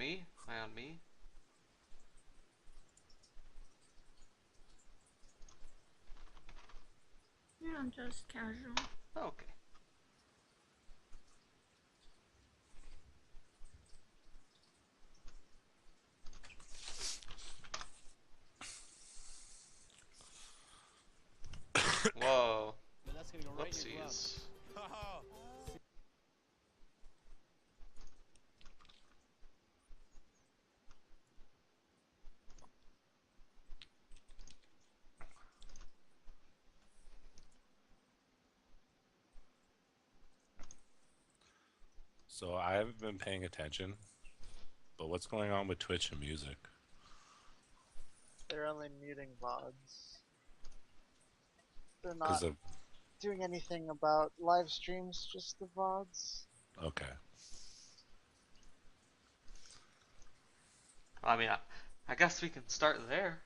Me? Am I on me? Yeah, I'm just casual. Okay. Whoa. But that's gonna go right in your glove. Whoopsies. So I haven't been paying attention, but what's going on with Twitch and music? They're only muting VODs. They're Because not of doing anything about live streams, just the VODs. okay, I mean, I guess we can start there.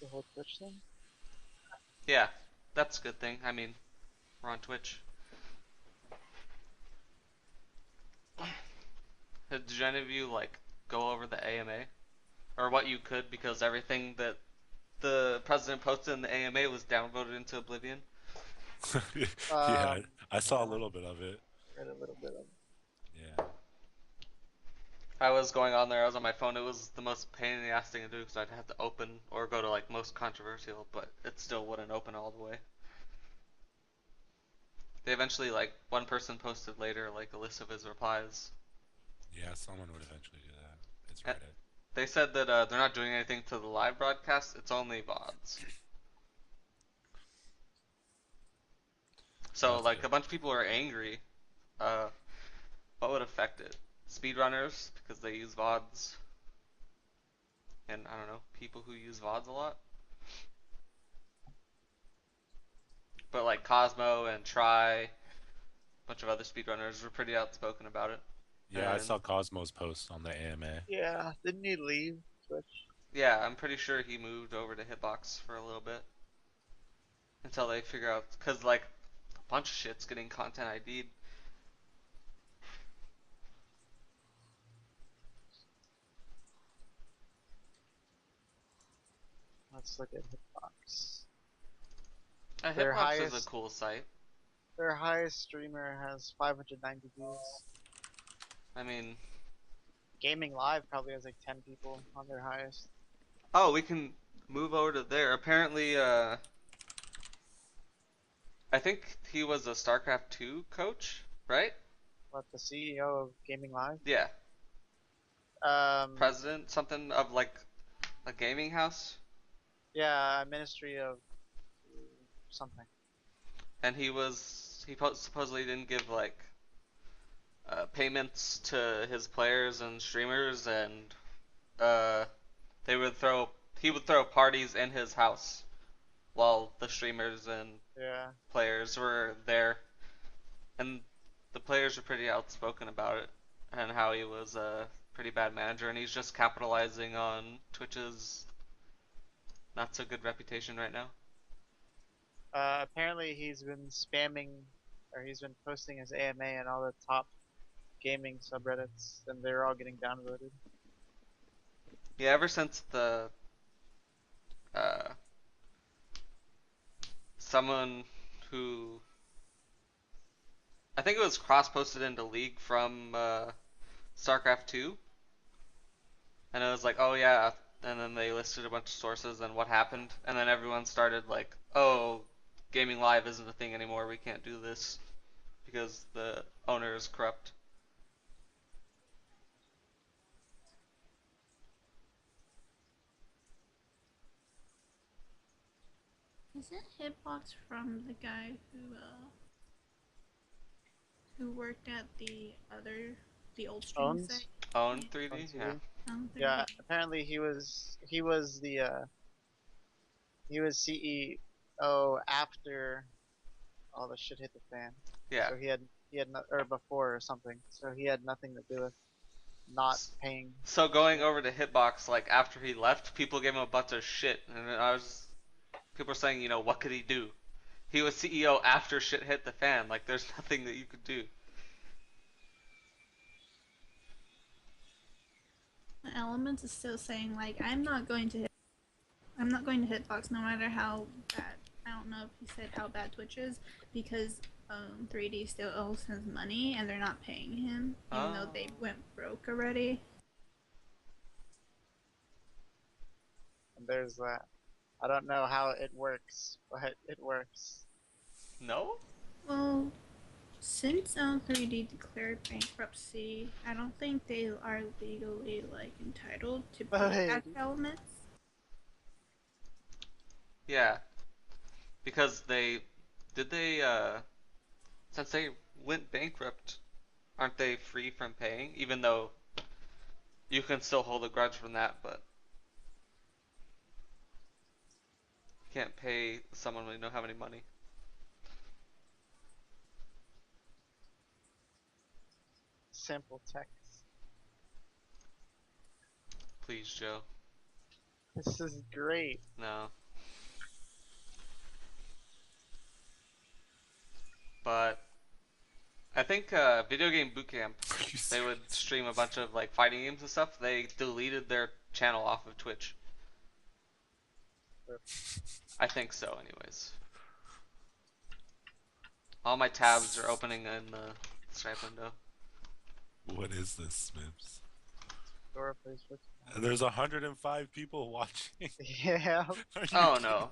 The whole Twitch thing. Yeah, that's a good thing. I mean, we're on Twitch. Did any of you, like, go over the AMA? Or what you could, because everything that the president posted in the AMA was downvoted into oblivion? yeah, I saw a Yeah, little bit of it. read a little bit of. Yeah, I was going on there, I was on my phone, it was the most pain in the ass thing to do because I'd have to open or go to like most controversial, but it still wouldn't open all the way. They eventually, like, one person posted later, like, a list of his replies. yeah, someone would eventually do that. It's And Reddit. they said that they're not doing anything to the live broadcast, it's only VODs. Well, So, that's like, good. a bunch of people are angry. Uh, what would affect it? Speedrunners, because they use VODs. And, I don't know, people who use VODs a lot. But, like, Cosmo and Try, a bunch of other speedrunners were pretty outspoken about it. Yeah, I And, saw Cosmo's post on the AMA. Yeah, didn't he leave Twitch? yeah, I'm pretty sure he moved over to Hitbox for a little bit. Until they figure out, because, like, a bunch of shit's getting content ID'd. Let's look at Hitbox. Hitbox Their is a highest, cool site. their highest streamer has 590 views. I mean, Gaming Live probably has like 10 people on their highest. oh, we can move over to there. Apparently, I think he was a StarCraft 2 coach, right? What, the CEO of Gaming Live? Yeah, Um, president, something of like a gaming house. yeah, Ministry of something. And he supposedly didn't give like payments to his players and streamers, and uh, they would throw he would throw parties in his house while the streamers and Yeah. players were there, and the players were pretty outspoken about it and how he was a pretty bad manager, and he's just capitalizing on Twitch's not so good reputation right now. Apparently he's been spamming, or he's been posting his AMA and all the top gaming subreddits, and they're all getting downvoted. Yeah, ever since the uh, someone who I think it was cross-posted into League from StarCraft 2, and it was like, oh yeah, and then they listed a bunch of sources and what happened, and then everyone started like, oh, gaming live isn't a thing anymore, we can't do this because the owner is corrupt. Isn't Hitbox from the guy who worked at the old streaming Owns? site? Own Yeah. 3D, yeah. Yeah, apparently he was he was CEO after all the shit hit the fan. Yeah. So he had no, or before or something. So he had nothing to do with not paying. So going over to Hitbox, like after he left, people gave him a bunch of shit, and people were saying, you know, what could he do? He was CEO after shit hit the fan. Like, there's nothing that you could do. Elements is still saying like I'm not going to hitbox no matter how bad. I don't know if he said how bad Twitch is because 3D still owes him money and they're not paying him even though Oh, they went broke already. And there's that. I don't know how it works, but it works. no? Well, since 3D declared bankruptcy, I don't think they are legally like entitled to pay Wait, back elements. Yeah, because they since they went bankrupt, aren't they free from paying? Even though you can still hold a grudge from that, but you can't pay someone when you don't have any money. simple text. Please, Joe. This is great. No. But I think Video Game Bootcamp, Are you they would serious? stream a bunch of like fighting games and stuff. They deleted their channel off of Twitch. I think so, anyways. All my tabs are opening in the Skype window. What is this, Smibs? Dora plays Switch. And there's 105 people watching. Yeah. Are you Oh kidding? no.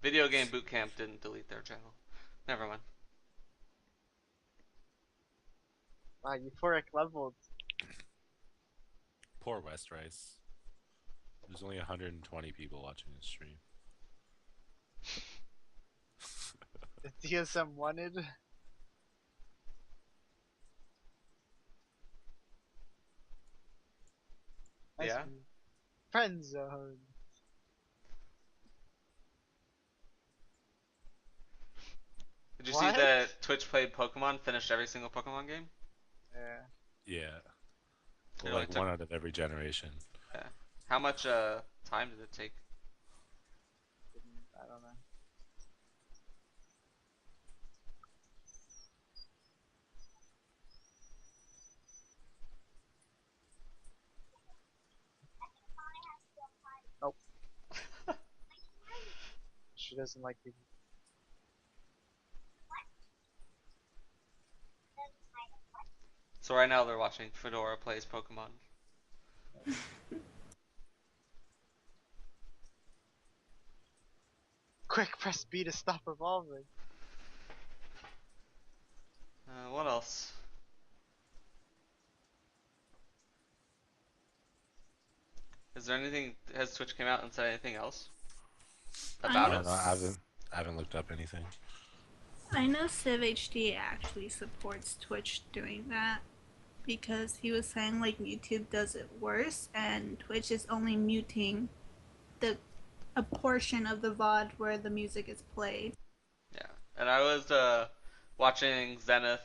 Video Game Bootcamp didn't delete their channel. Never mind. Wow, euphoric leveled. Poor West Rice. There's only 120 people watching this stream. The DSM wanted. Nice Yeah? move. Friend zone. Did you see What? that Twitch played Pokemon, finished every single Pokemon game? Yeah. Yeah. It Well, only like took, one out of every generation. yeah. How much time did it take? I don't know. Nope. She doesn't like people. So right now they're watching Fedora plays Pokemon. Quick, press B to stop evolving. What else? Is there anything? Has Twitch came out and said anything else I about I know it? don't know. I haven't looked up anything. I know CivHD actually supports Twitch doing that because he was saying like YouTube does it worse and Twitch is only muting the a portion of the VOD where the music is played. Yeah. And I was watching Zenith,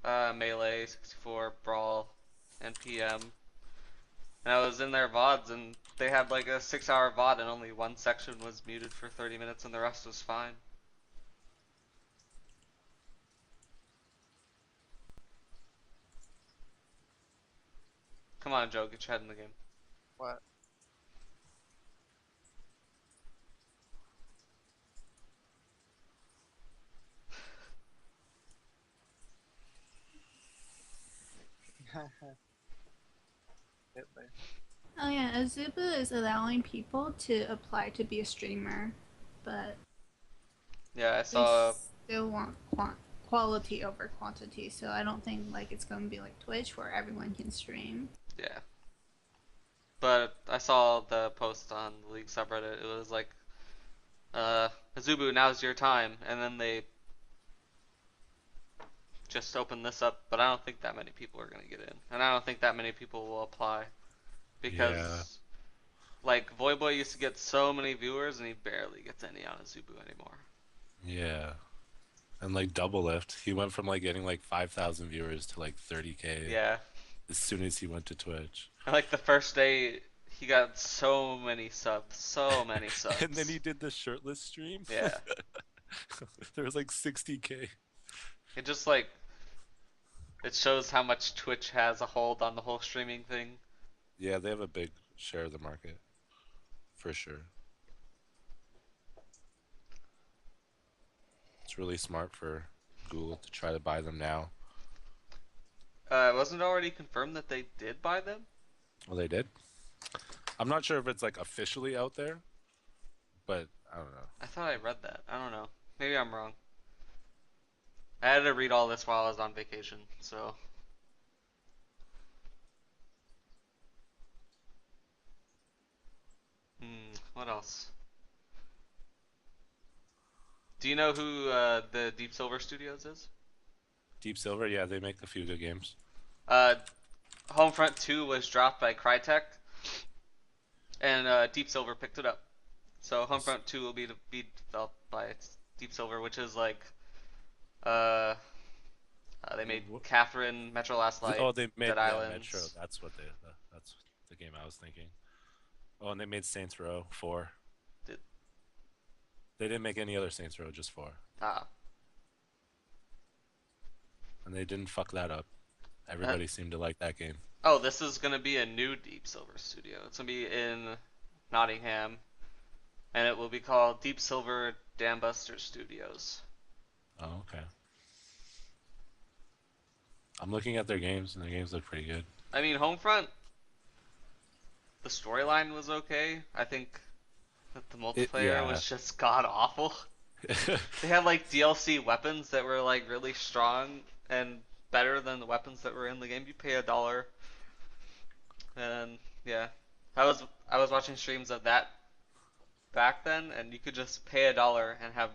Melee, 64, Brawl, and PM, and I was in their VODs, and they had like a 6-hour VOD, and only one section was muted for 30 minutes, and the rest was fine. Come on, Joe, get your head in the game. What? Hitler. Oh yeah, Azuba is allowing people to apply to be a streamer, but Yeah, I they saw. still want quality over quantity. So I don't think like it's going to be like Twitch where everyone can stream. Yeah. But I saw the post on the League subreddit. It was like, Azubu, now's your time. And then they just opened this up, but I don't think that many people are going to get in. And I don't think that many people will apply. Yeah. Because, like, Voyboy used to get so many viewers, and he barely gets any on Azubu anymore. Yeah. And like Double Lift, he went from like getting like 5,000 viewers to like 30K Yeah. as soon as he went to Twitch. And, like, the first day, he got so many subs. So many And then subs. he did the shirtless stream. Yeah. There was like 60K. It just, like, it shows how much Twitch has a hold on the whole streaming thing. Yeah, they have a big share of the market for sure. It's really smart for Google to try to buy them now. Wasn't it already confirmed that they did buy them? Well, they did. I'm not sure if it's like officially out there, but I don't know. I thought I read that. I don't know. Maybe I'm wrong. I had to read all this while I was on vacation, so. What else? Do you know who the Deep Silver Studios is? Deep Silver, yeah, they make a few good games. Uh, Homefront 2 was dropped by Crytek, and Deep Silver picked it up. So Homefront 2 will be developed by Deep Silver, which is like uh, they made Catherine, Metro Last Light, Oh, they made Dead yeah Metro. Islands. That's the game I was thinking. Oh, and they made Saints Row 4. Did, They didn't make any other Saints Row, just 4. ah, And they didn't fuck that up. uh, Everybody seemed to like that game. oh, this is gonna be a new Deep Silver studio. It's gonna be in Nottingham, and it will be called Deep Silver Dambuster Studios. Oh, okay. I'm looking at their games, and their games look pretty good. I mean, Homefront, the storyline was okay. I think that the multiplayer Yeah. was just god awful. They had like DLC weapons that were like really strong and better than the weapons that were in the game. You pay $1, and yeah, I was watching streams of that back then, and you could just pay $1 and have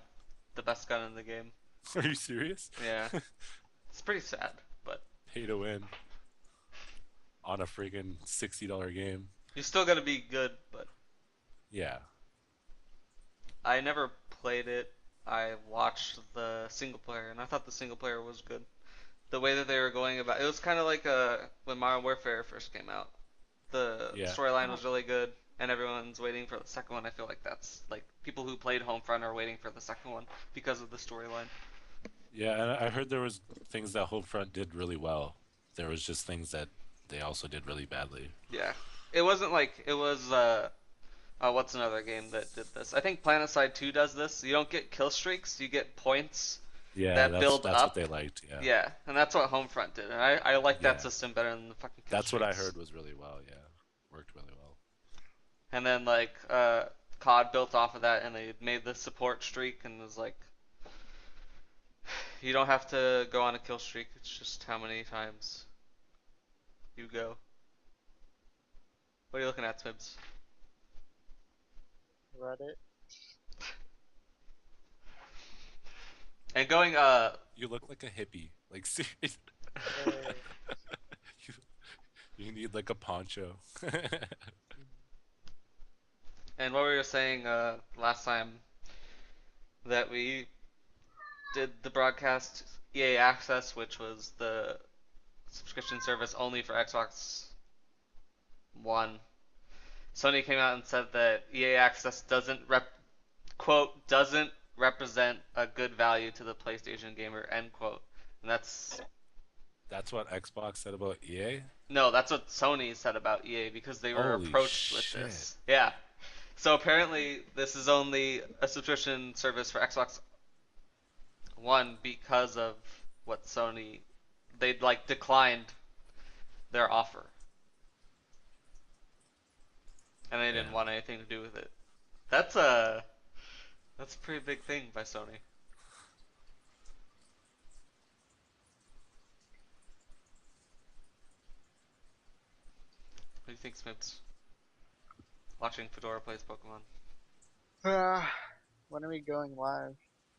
the best gun in the game. Are you serious? Yeah, it's pretty sad, but Pay to win on a freaking $60 game. you're still gonna be good. But Yeah. I never played it. I watched the single player, and I thought the single player was good. The way that they were going about it was kind of like when Modern Warfare first came out. The Yeah. storyline was really good, and everyone's waiting for the second one. I feel like that's like people who played Homefront are waiting for the second one because of the storyline. Yeah, and I heard there was things that Homefront did really well. There was just things that they also did really badly. Yeah, it wasn't like it was. What's another game that did this? I think PlanetSide 2 does this. You don't get kill streaks, you get points Yeah, that that's build that's what up. they liked. Yeah. Yeah, and that's what Homefront did. And I like that Yeah. system better than the fucking kill That's what I streaks. heard was really well. Yeah. Worked really well. And then like COD built off of that, and they made the support streak, and was like, you don't have to go on a kill streak. It's just how many times you go. What are you looking at, Tibbs? Reddit. And going You look like a hippie. Like seriously. Hey. you, you need like a poncho. and what we were saying last time that we did the broadcast EA Access, which was the subscription service only for Xbox One. Sony came out and said that EA Access doesn't represent a good value to the PlayStation gamer, end quote. And That's what Xbox said about EA. no, that's what Sony said about EA because they were Holy approached with shit. this. Yeah. So apparently this is only a subscription service for Xbox One because of what Sony they like declined their offer. And they didn't Yeah. want anything to do with it. That's a pretty big thing by Sony. What do you think, Smiths? Watching Fedora plays Pokemon. When are we going live?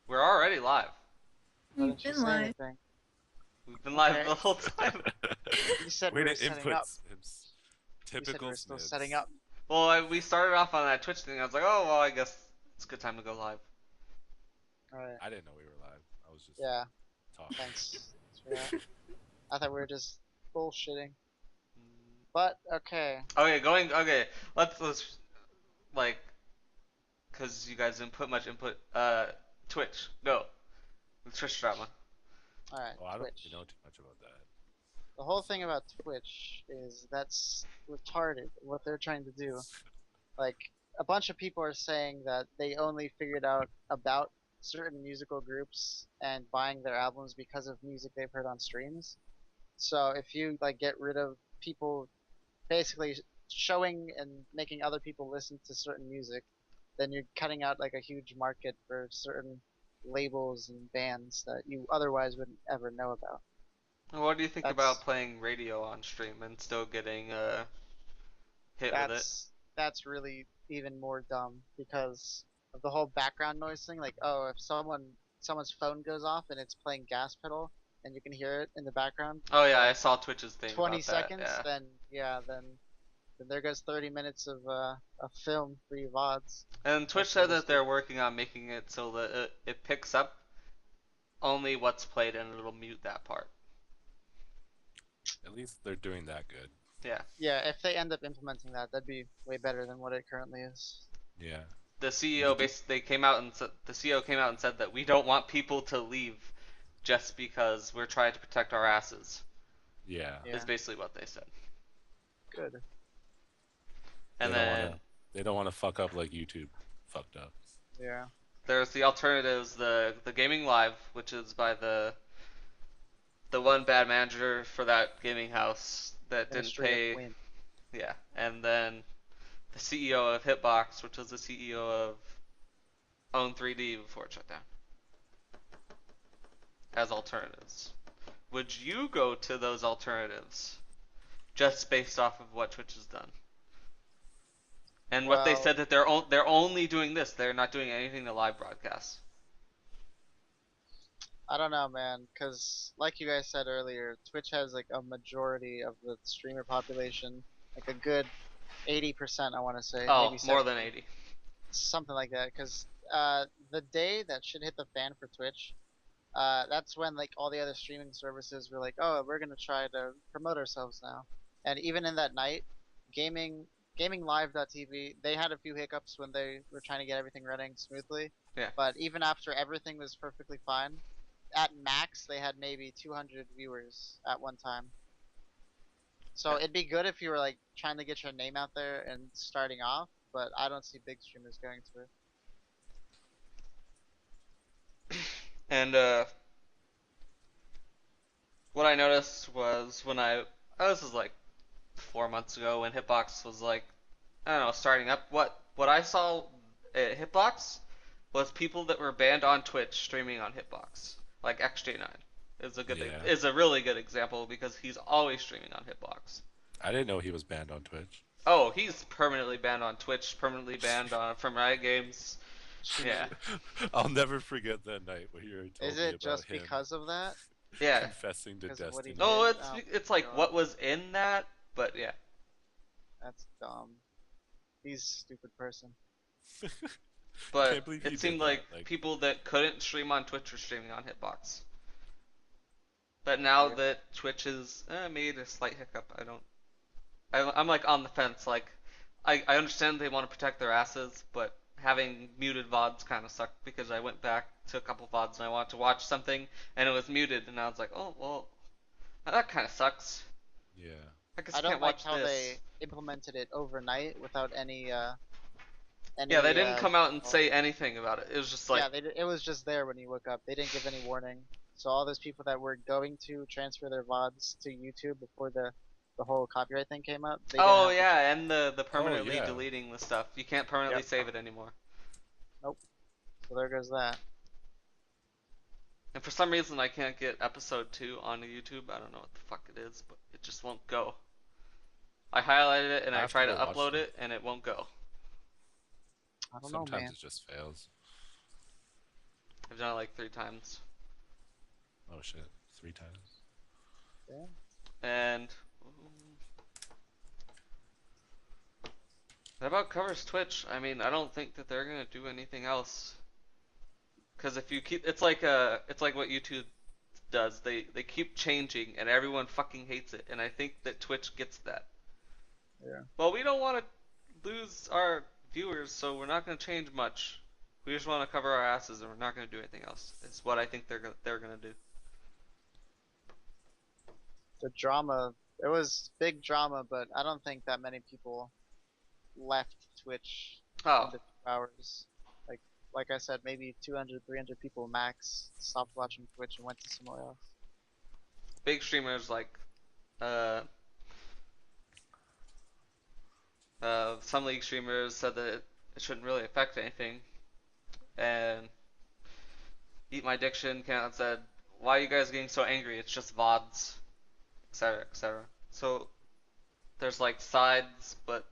We're already live. Why We've didn't you been say live. anything? We've been live Okay. the whole time. You said Way we were to setting input up. Snips. You said Typical we were still Snips. setting up. Well, we started off on that Twitch thing. I was like, oh well, I guess it's a good time to go live. Alright. I didn't know we were live. I was just Yeah, talking. thanks. For that. I thought we were just bullshitting. But, okay. Okay, Okay, let's like, cause you guys didn't put much input. Twitch, go. Twitch drama. Alright, Oh, I don't Twitch. really know too much about that. The whole thing about Twitch is that's retarded what they're trying to do. Like a bunch of people are saying that they only figured out about certain musical groups and buying their albums because of music they've heard on streams. So if you like get rid of people basically showing and making other people listen to certain music, then you're cutting out like a huge market for certain labels and bands that you otherwise wouldn't ever know about. What do you think about That's playing radio on stream and still getting hit with it? that's really even more dumb because of the whole background noise thing. Like, oh, if someone's phone goes off and it's playing gas pedal and you can hear it in the background Oh for yeah, I like saw Twitch's thing 20 about that. seconds, Yeah. then yeah, then there goes 30 minutes of film for you VODs. And Twitch That's said really that they're stupid. working on making it so that it picks up only what's played and it'll mute that part. At least they're doing that good. Yeah. Yeah, if they end up implementing that, that'd be way better than what it currently is. Yeah. The If CEO you do, basically came out and the CEO came out and said that we don't want people to leave just because we're trying to protect our asses. yeah. Is Yeah, basically what they said. good. And They don't want then to. They don't want to fuck up like YouTube fucked up. Yeah, there's the alternatives, the gaming live, which is by the one bad manager for that gaming house that didn't Ministry of pay. Wind. Yeah, and then the CEO of Hitbox, which was the CEO of Own 3D before it shut down, as alternatives. Would you go to those alternatives just based off of what Twitch has done? And what they Well, said that they're only doing this. They're not doing anything to live broadcasts. I don't know, man, because like you guys said earlier, Twitch has like a majority of the streamer population, like a good 80%, I want to say, Oh, maybe more than 70, 80. something like that. Because the day that shit hit the fan for Twitch, that's when like all the other streaming services were like, oh, we're gonna try to promote ourselves now. And even in that night, gaming gaming live.tv, they had a few hiccups when they were trying to get everything running smoothly. Yeah. But even after everything was perfectly fine, at max they had maybe 200 viewers at one time. So Yeah. it'd be good if you were like trying to get your name out there and starting off, but I don't see big streamers going to it. And what I noticed was when oh, this was like 4 months ago when Hitbox was like, I don't know, starting up. What I saw at Hitbox was people that were banned on Twitch streaming on Hitbox, like XJ9 Yeah. is a really good example because he's always streaming on Hitbox. I didn't know he was banned on Twitch. Oh, he's permanently banned on Twitch, permanently banned on from Riot Games. Yeah, Jesus. I'll never forget that night when you told Is me it about just him because of that? yeah. confessing to Because of what he Destiny. Oh, did? it's Oh it's my like god, what was in that, but yeah. that's dumb. He's a stupid person. But Can't believe he it did seemed like that. Like, people that couldn't stream on Twitch were streaming on Hitbox. But now Yeah. that Twitch has made a slight hiccup, I'm like on the fence. Like, I understand they want to protect their asses, but having muted VODs kind of sucked because I went back to a couple VODs and I wanted to watch something and it was muted, and I was like, oh well, that kind of sucks. yeah. I guess I I don't can't like watch how this. they implemented it overnight without Yeah, they any didn't come out and oh, say anything about it. It was just like, yeah, it was just there when you woke up. They didn't give any warning. So all those people that were going to transfer their VODs to YouTube before the whole copyright thing came up, they didn't oh have the yeah, and the Oh permanently yeah. deleting the stuff. You can't permanently Yep. save it anymore. Nope. So there goes that. And for some reason, I can't get episode 2 onto YouTube. I don't know what the fuck it is, but it just won't go. I highlighted it and I I have to try to go watch upload them. it and it won't go. I don't know, Sometimes man. it just fails. I've done it like 3 times. Oh shit. 3 times. Yeah. And that about covers Twitch. I mean, I don't think that they're gonna do anything else. Cause if you keep, it's like what YouTube does. They keep changing and everyone fucking hates it. And I think that Twitch gets that. Yeah. Well, we don't want to lose our viewers, so we're not gonna change much. We just want to cover our asses, and we're not gonna do anything else. It's what I think they're gonna do. The drama, there was big drama, but I don't think that many people left Twitch in Oh, the 2 hours. Like like I said, maybe 200, 300 people max stopped watching Twitch and went to somewhere else. big streamers like uh, some league streamers said that it shouldn't really affect anything, and Eat My Diction came out and said, "Why are you guys getting so angry? It's just VODs, etc., etc." So there's like sides, but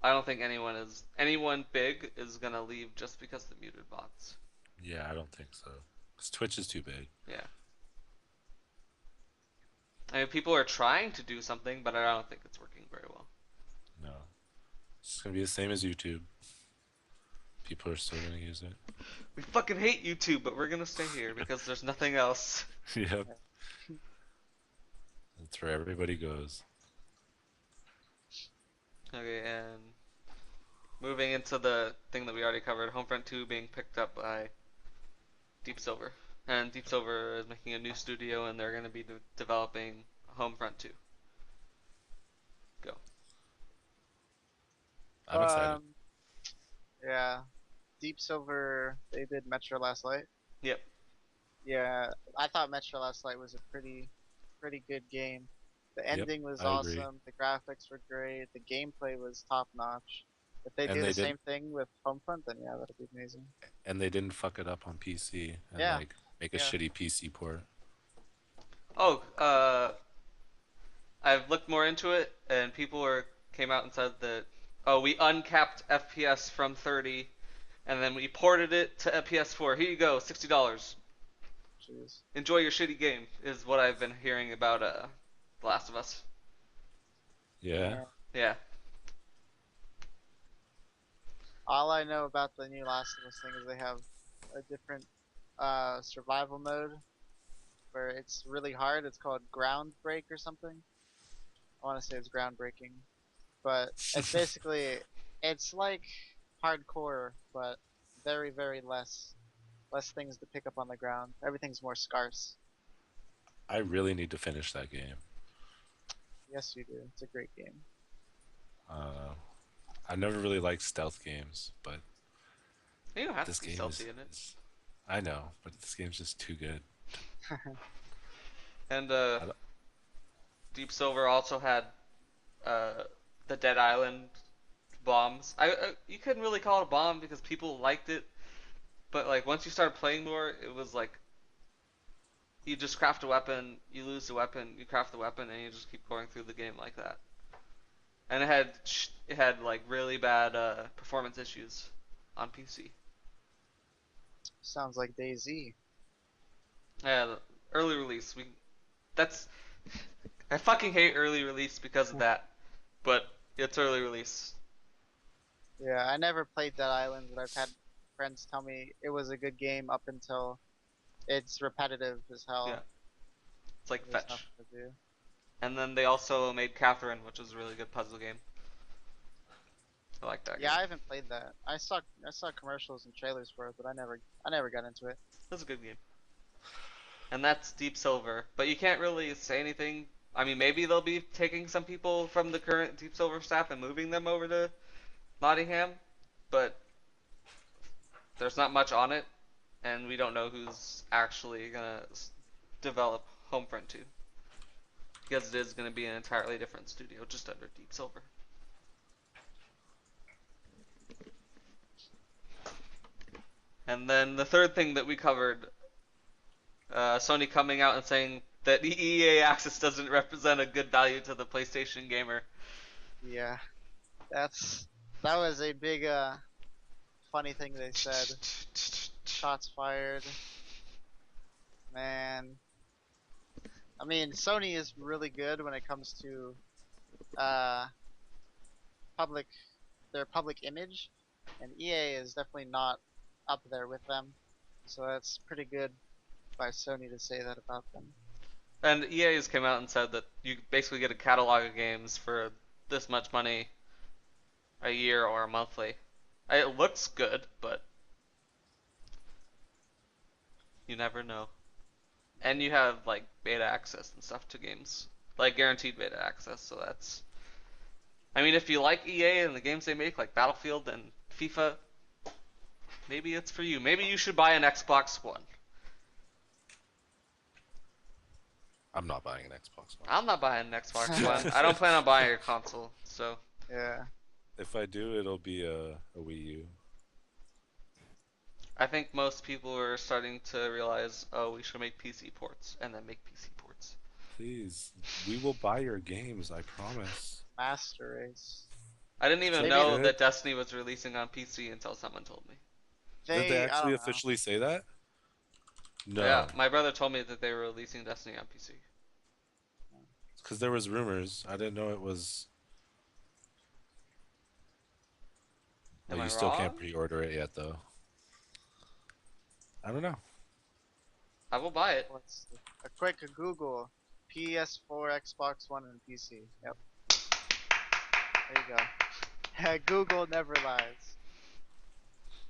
I don't think anyone big is gonna leave just because they muted bots. Yeah, I don't think so. Because Twitch is too big. Yeah. I mean, people are trying to do something, but I don't think it's working very well. No. It's gonna be the same as YouTube. People are still gonna use it. We fucking hate YouTube, but we're gonna stay here because there's nothing else. Yep. That's where everybody goes. Okay, and moving into the thing that we already covered, Homefront 2 being picked up by Deep Silver. And Deep Silver is making a new studio, and they're going to be developing Homefront 2. Go. I'm excited. Yeah, Deep Silver, they did Metro Last Light. Yep. Yeah, I thought Metro Last Light was a pretty good game. The Yep, ending was I agree. awesome. The graphics were great. The gameplay was top notch. If they And do they the did, same thing with Homefront, then yeah, that'd be amazing. and they didn't fuck it up on PC and Yeah, like make a yeah. shitty PC port. Oh, I've looked more into it, and people came out and said that, oh, we uncapped FPS from 30, and then we ported it to PS4. Here you go, $60. Jeez. Enjoy your shitty game, is what I've been hearing about The Last of Us. Yeah. Yeah. Yeah. All I know about the new Last of Us thing is they have a different survival mode where it's really hard. It's called Ground Break or something. I want to say it's groundbreaking, but it's basically it's like hardcore, but very less things to pick up on the ground. Everything's more scarce. I really need to finish that game. Yes, you do. It's a great game. Uh, I never really liked stealth games, but You don't have this to be game stealthy in it. I know, but this game's just too good. And I don't- Deep Silver also had the Dead Island bombs. You couldn't really call it a bomb because people liked it, but like once you started playing more, it was like you just craft a weapon, you lose the weapon, you craft the weapon, and you just keep going through the game like that. And it had like really bad performance issues on PC. Sounds like DayZ. Yeah, early release. That's I fucking hate early release because of that, but it's early release. Yeah, I never played Dead Island, but I've had friends tell me it was a good game up until it's repetitive as Yeah, hell. it's like There's fetch. nothing to do. And then they also made Catherine, which is a really good puzzle game. I like that Yeah, game. I haven't played that. I saw commercials and trailers for it, but I never got into it. That's a good game. And that's Deep Silver, but you can't really say anything. I mean, maybe they'll be taking some people from the current Deep Silver staff and moving them over to Nottingham, but there's not much on it, and we don't know who's actually gonna develop Homefront 2 because it is gonna be an entirely different studio just under Deep Silver. And then the third thing that we covered, Sony coming out and saying that the EA Access doesn't represent a good value to the PlayStation gamer. Yeah, that was a big funny thing they said. Shots fired. Man, I mean Sony is really good when it comes to uh public their public image, and EA is definitely not up there with them. So that's pretty good by Sony to say that about them. And EA has come out and said that you basically get a catalog of games for this much money a year or a monthly. It looks good, but you never know. and you have like beta access and stuff to games, like guaranteed beta access. So that's, I mean, if you like EA and the games they make, like Battlefield and FIFA, maybe it's for you. Maybe you should buy an Xbox One. I'm not buying an Xbox One. I'm not buying an Xbox One. I don't plan on buying a console, so Yeah. If I do, it'll be a Wii U. I think most people are starting to realize, oh, we should make PC ports, and then make PC ports. Please, we will buy your games, I promise. Master Race. I didn't even Maybe know it- that Destiny was releasing on PC until someone told me. Did they I actually don't know. officially say that? No, Yeah, my brother told me that they were releasing Destiny on PC. because there was rumors. I didn't know it was. Am Well, I you still wrong? can't pre-order it yet, though. I don't know. I will buy it. Let's see. A quick Google. PS4, Xbox One, and PC. Yep. There you go. Google never lies.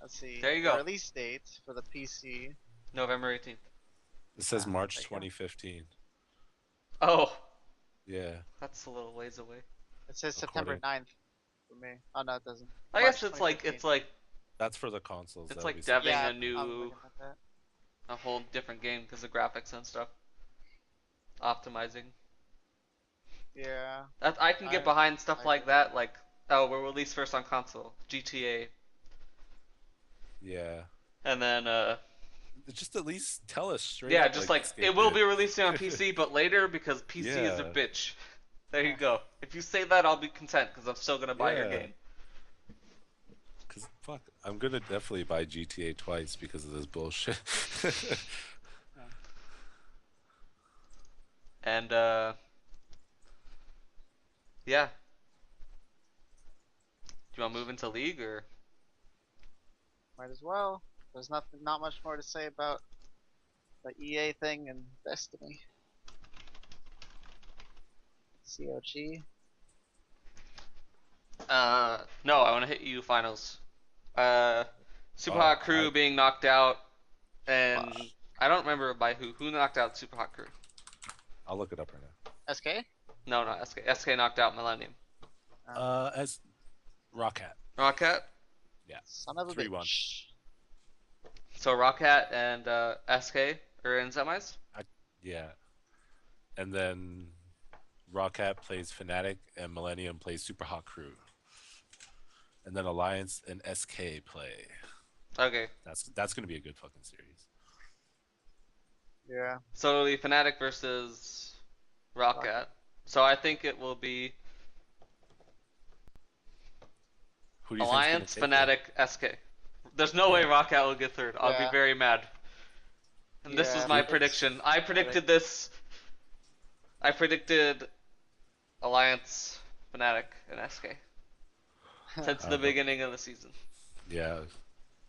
Let's see. There you The go. release date for the PC. November 18th. It says Ah, March there you go. 2015. Oh, Yeah. that's a little ways away. It says September According- 9th for me. Oh no, it doesn't. I March guess it's like 2015. That's for the consoles. It's that like we deving Yeah, a I'm new, looking at that. a whole different game because of graphics and stuff. Optimizing. Yeah. I can get I- behind stuff I like agree. that, like, oh, we're released first on console, GTA, Yeah. and then Just at least tell us straight yeah, up, just like escape it will be releasing on PC, but later because PC is a Yeah. bitch. There you go. If you say that, I'll be content because I'm still gonna buy your Yeah. game. Because, fuck, I'm gonna definitely buy GTA twice because of this bullshit. And yeah. Do you want to move into League or? Might as well. There's not much more to say about the EA thing and Destiny. COG. No, I want to hit you finals. Super Oh, Hot Crew I- being knocked out, and Fuck. I don't remember by who. Who knocked out Super Hot Crew? I'll look it up right now. SK? No, not SK. SK knocked out Millennium. As Rockhat. Rocket. Son of a 3-1. bitch. So Rocket and SK are in semis. Yeah. And then Rockhat plays Fnatic and Millennium plays Super Hot Crew. And then Alliance and SK play. Okay, That's gonna be a good fucking series. Yeah. so it'll be Fnatic versus Rocket. So I think it will be Who do you Alliance, think's gonna take Fnatic, SK. There's no way Rocket will get third. I'll be Yeah. very mad. And this Yeah, was my it's prediction. I predicted this. I predicted Alliance, Fnatic, and SK since I the don't know. beginning of the season. it? Yeah.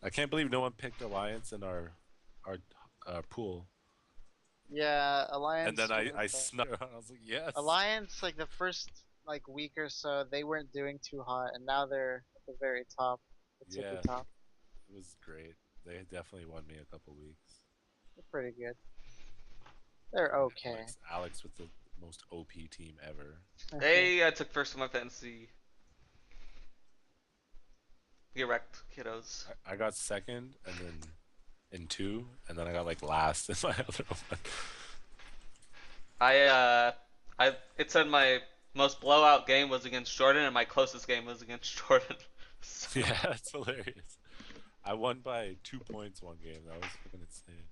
I can't believe no one picked Alliance in our pool. Yeah, Alliance. And then I was, snuck around. I was like, yes. Alliance, like the first week or so, they weren't doing too hot, and now they're at the very top. The tippy Yeah. top. It was great. They definitely won me a couple weeks. They're pretty good. They're okay. Alex with the most OP team ever. Hey, I took first in my fantasy. Get wrecked, kiddos. I got second, and then in two, and then I got like last in my other one. It said my most blowout game was against Jordan, and my closest game was against Jordan. So- Yeah, that's hilarious. I won by 2 points one game. That was fucking insane.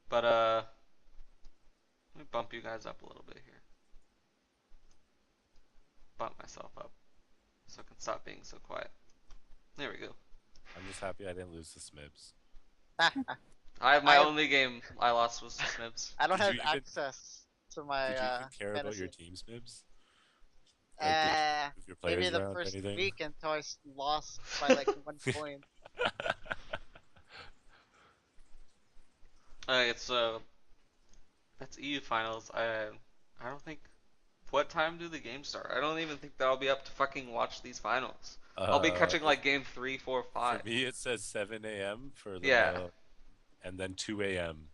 But let me bump you guys up a little bit here. Bump myself up so I can stop being so quiet. There we go. I'm just happy I didn't lose to Smibs. I have my I- only game I lost was to Snibs. I don't Did have you even- access to my Did you even care about fantasy. your team, Smibs? Like, did you move your players Maybe the around, first anything? week until I lost by like 1 point. It's that's EU finals. I don't think. What time do the games start? I don't even think that I'll be up to fucking watch these finals. I'll be catching like game 3, 4, 5. For me, it says 7 a.m. for the Yeah. and then 2 a.m.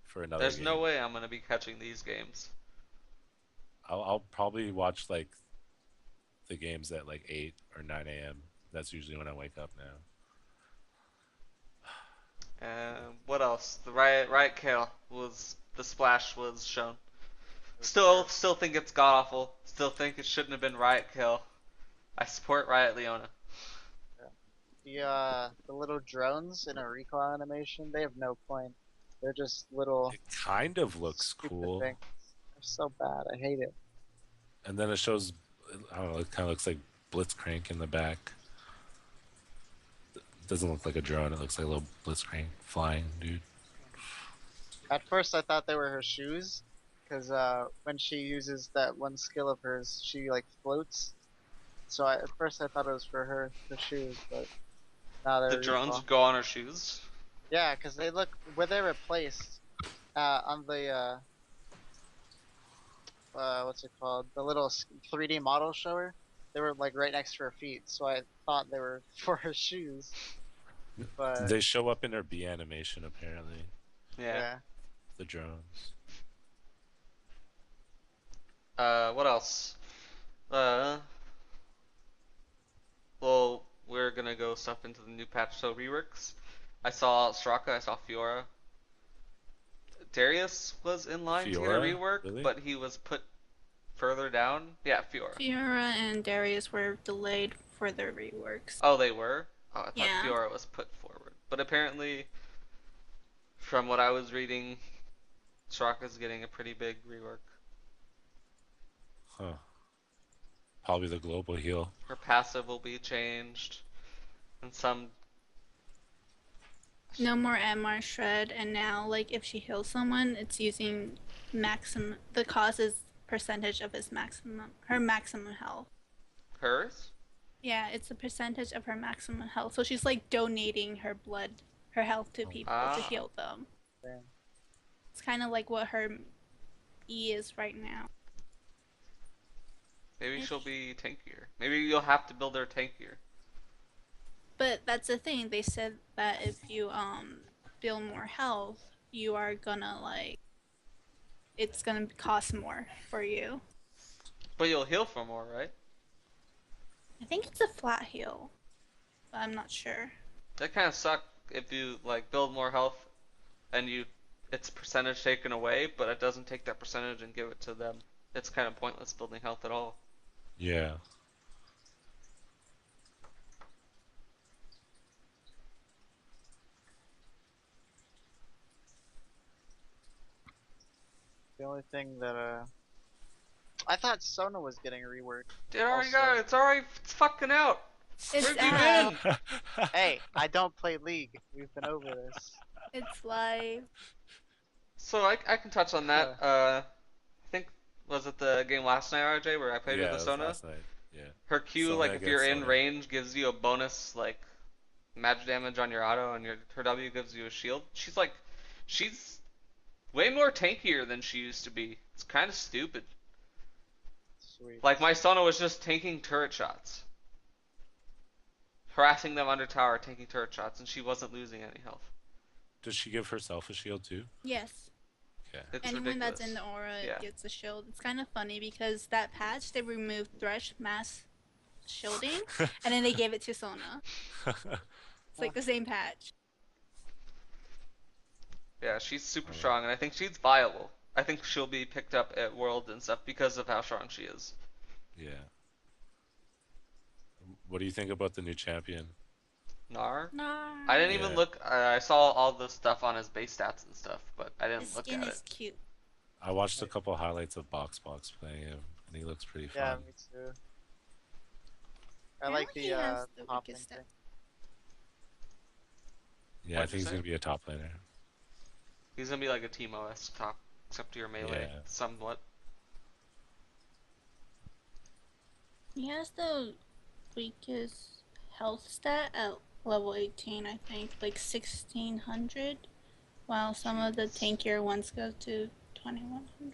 for another There's no game. way I'm gonna be catching these games. I'll probably watch like the games at like 8 or 9 a.m. That's usually when I wake up now. And what else? The Riot Kale was the splash was shown. It was terrible. Still think it's god awful. Still think it shouldn't have been Riot Kale. I support Riot Leona. The little drones in a recoil animation, they have no point. They're just little It kind of looks stupid cool, things. They're so bad. I hate it. and then it shows. I don't know. It kind of looks like Blitzcrank in the back. It doesn't look like a drone. It looks like a little Blitzcrank flying dude. At first, I thought they were her shoes, because when she uses that one skill of hers, she like floats. So at first I thought it was for her shoes, but now The they're drones recoil. go on her shoes. Yeah, because they look where they were placed on the what's it called? The little 3D model shower. They were like right next to her feet, so I thought they were for her shoes. But They show up in her B animation apparently. Yeah. yeah, The drones. What else? Uh, well, we're gonna go stuff into the new patch. So reworks. I saw Straka. I saw Fiora. Darius was in line to get a Fiora? rework, Really? but he was put further down. Yeah, Fiora. Fiora and Darius were delayed for their reworks. Oh, they were? Oh, I thought Yeah. Fiora was put forward. But apparently, from what I was reading, Straka's getting a pretty big rework. Huh. Probably the global heal. Her passive will be changed, and some. No more MR shred, and now like if she heals someone, it's using maximum. The cost is percentage of her maximum health. Hers? Yeah, it's a percentage of her maximum health. So she's like donating her blood, her health to people to Ah. heal them. damn. It's kind of like what her E is right now. Maybe she'll be tankier. Maybe you'll have to build her tankier. But that's the thing. They said that if you build more health, you are gonna like it's gonna cost more for you. But you'll heal for more, right? I think it's a flat heal, but I'm not sure. That kind of suck if you like build more health and it's percentage taken away, but it doesn't take that percentage and give it to them. It's kind of pointless building health at all. Yeah. The only thing that I thought Sona was getting a rework. It already Also- got it. It's already fucking out. It's Where have you out. been? Hey, I don't play League. We've been over this. It's live. So I can touch on that. I think was it the game last night, RJ, where I played Yeah, with that the was Sona? last night. Yeah. Her Q, Sona like if you're against in Sona. range, gives you a bonus like magic damage on your auto, and her W gives you a shield. She's way more tankier than she used to be. It's kind of stupid. Sweet. Like my Sona was just tanking turret shots, harassing them under tower, tanking turret shots, and she wasn't losing any health. Does she give herself a shield too? Yes. Okay. It's Anyone ridiculous. that's in the aura Yeah. gets a shield. It's kind of funny because that patch they removed Thresh mass shielding, and then they gave it to Sona. It's like the same patch. Yeah, she's super Alright. strong, and I think she's viable. I think she'll be picked up at World and stuff because of how strong she is. Yeah. What do you think about the new champion? Nar? No. I didn't even Yeah. look. I saw all the stuff on his base stats and stuff, but I The didn't look skin at is it. cute. I watched a couple highlights of Box playing him, and he looks pretty Yeah, fun. me too. I like Apparently the he has the top weakest lane thing. Yeah, I What'd you think he's say? gonna be a top laner. He's gonna be like a Teemo-esque top, except to your melee, Yeah. somewhat. He has the weakest health stat at level 18, I think, like 1600, while some of the Jeez. tankier ones go to 2100.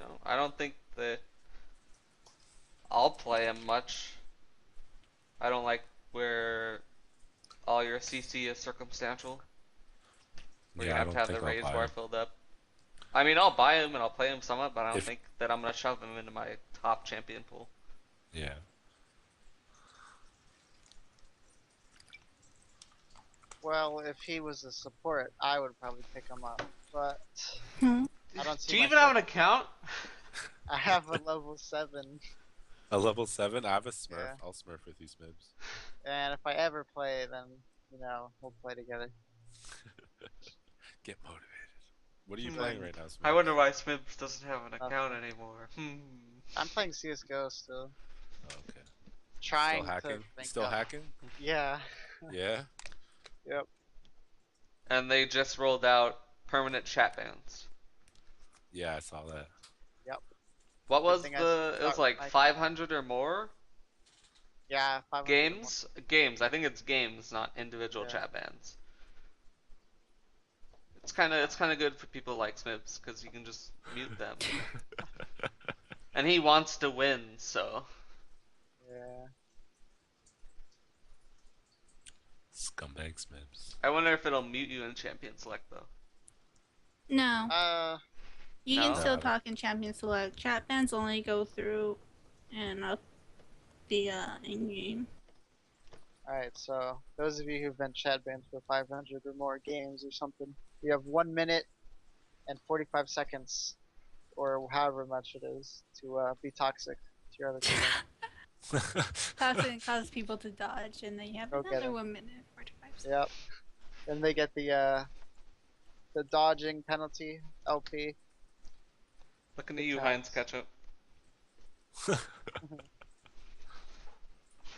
No, I don't think that I'll play him much. I don't like where all your CC is circumstantial, where you Yeah, I have to don't have the think I'll raise buy bar him. filled up. I mean, I'll buy him and I'll play him somewhat, but I don't If think that I'm gonna shove him into my top champion pool. yeah, Well, if he was a support, I would probably pick him up. But Hmm. I don't see Do you even have myself. an account? I have a level 7. a level 7. I have a Smurf. Yeah. I'll Smurf with you, Smibs. And if I ever play, then, we'll play together. Get motivated. What are you playing Hmm. right now, I Smibs? wonder why Smibs doesn't have an account Nothing. anymore. I'm playing CSGO still. Oh, okay. Still Trying to hacking? rank Still up. hacking? Yeah. Yeah. Yep. And they just rolled out permanent chat bans. Yeah, I saw that. Yep. What Good was thing I the? It was got like my 500 or more Yeah, 500 or more. games. Games. I think it's games, not individual Yeah. chat bans. It's kind of good for people like Smibs because you can just mute them. And he wants to win, so Yeah. Scumbag Smibs. I wonder if it'll mute you in Champion Select though. No, you can No? still No. talk in Champion Select. Chat bans only go through and up the in game. Alright, so those of you who've been chat banned for 500 or more games or something, you have 1 minute and 45 seconds, or however much it is, to be toxic to your other teammates. Toxic causes people to dodge, and then you have Go get another it. 1 minute 45 seconds. Yep. Then they get the dodging penalty, LP. Looking at Good you, times. Heinz Ketchup.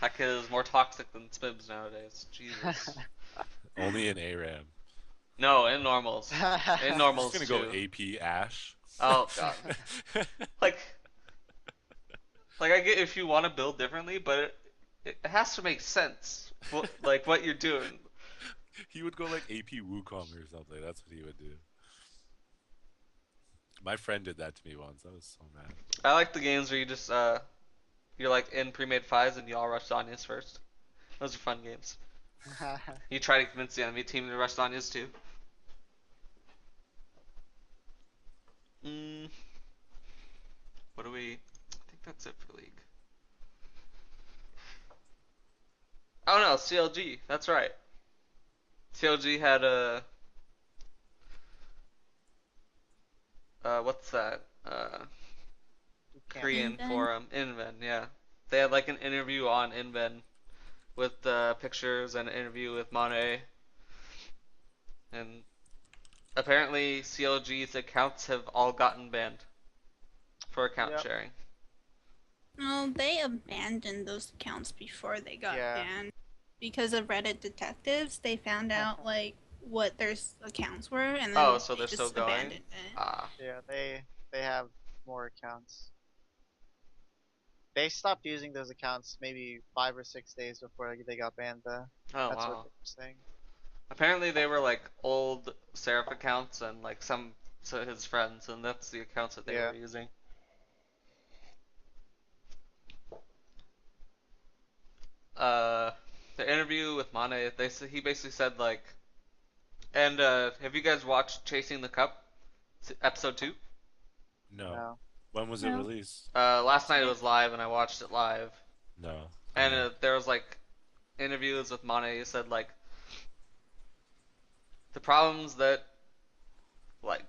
That kid is more toxic than Smibs nowadays. Jesus. Only in ARAM. No, in normals. In He's normals gonna too. go AP Ash. Oh god. Like, I get if you want to build differently, but it has to make sense. What you're doing. He would go like AP Wukong or something. That's what he would do. My friend did that to me once. I was so mad. I like the games where you just you're like in pre-made fives and you all rush Zanyas first. Those are fun games. You try to convince the enemy team to rush Zanyas too. Mm, what do we? I think that's it for League. Oh no, CLG. That's right. CLG had a what's that? Korean Inven? forum, Inven. Yeah, they had like an interview on Inven with pictures and an interview with Monet, and apparently CLG's accounts have all gotten banned for account Yep. sharing. Well, they abandoned those accounts before they got Yeah. banned. Because of Reddit detectives, they found out like what their accounts were, and then Oh, so they they're just still going? abandoned it. Ah, Yeah, they have more accounts. They stopped using those accounts maybe 5 or 6 days before they got banned. oh That's what wow. they were saying. Apparently they were like old Seraph accounts and like some of his friends, and that's the accounts that they Yeah. were using. Uh, the interview with Mane, he basically said like, and have you guys watched Chasing the Cup, episode 2? No. No. When was it No. released? Last night it was live, and I watched it live, No. and there was like interviews with Mane. He said like the problems like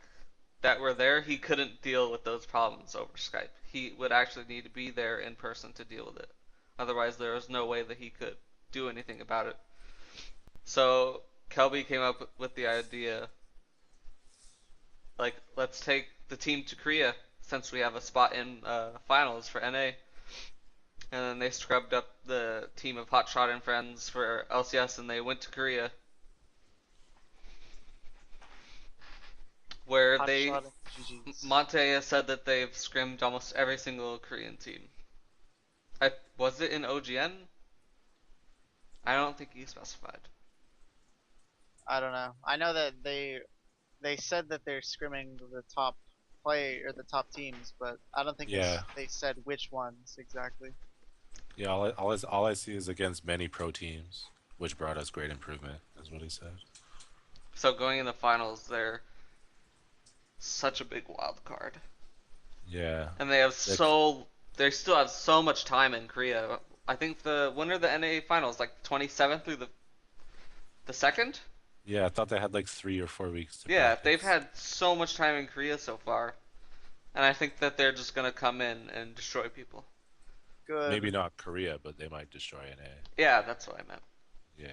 that were there, he couldn't deal with those problems over Skype. He would actually need to be there in person to deal with it. Otherwise, there was no way that he could do anything about it. So Kelby came up with the idea, like, let's take the team to Korea since we have a spot in finals for NA. And then they scrubbed up the team of Hotshot and friends for LCS, and they went to Korea, where Hot they shot and GG's. Monte has said that they've scrimmed almost every single Korean team. Was it in OGN? I don't think he specified. I don't know. I know that they said that they're scrimming the top play or the top teams, but I don't think Yeah. they said which ones exactly. Yeah, all I see is against many pro teams. which brought us great improvement, is what he said. So going in the finals, they're such a big wild card, Yeah. and they have Like, they still have so much time in Korea. I think the winner of the NA finals like 27th through the second. yeah, I thought they had like 3 or 4 weeks to Yeah, they've practice. had so much time in Korea so far, and I think that they're just gonna come in and destroy people. Maybe Good. not Korea, but they might destroy NA. Yeah, that's what I meant. Yeah.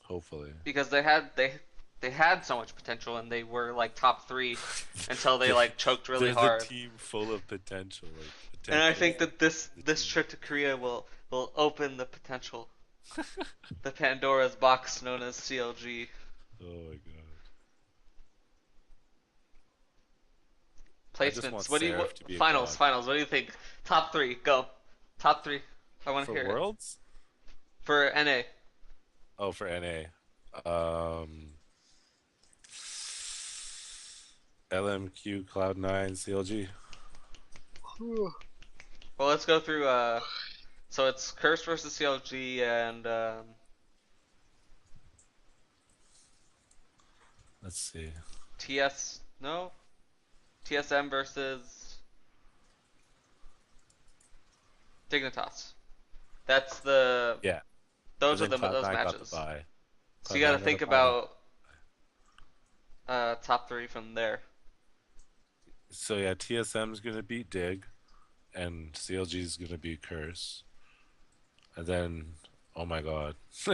Hopefully. Because they had so much potential and they were like top three until they They- like choked really There's a hard. team full of potential. Like And I potential. think that The this team. trip to Korea will open the potential, the Pandora's box known as CLG. Oh my god. I just want Placements. What do you Seraph to be a finals? god. Finals. What do you think? Top three. Go. Top three. I want to For hear it Worlds? for NA. Oh, for NA. Um, LMQ, Cloud9, CLG. Whew. Well, let's go through. So it's Curse versus CLG and Let's see. TS. No. TSM versus Dignitas. That's the. Yeah. And Those are then those Cloud9 got the matches. bye. So you got to Cloud9 got a think bye. about top three from there. So yeah, TSM's gonna beat Dig, and CLG's gonna beat Curse. And then, oh my god. I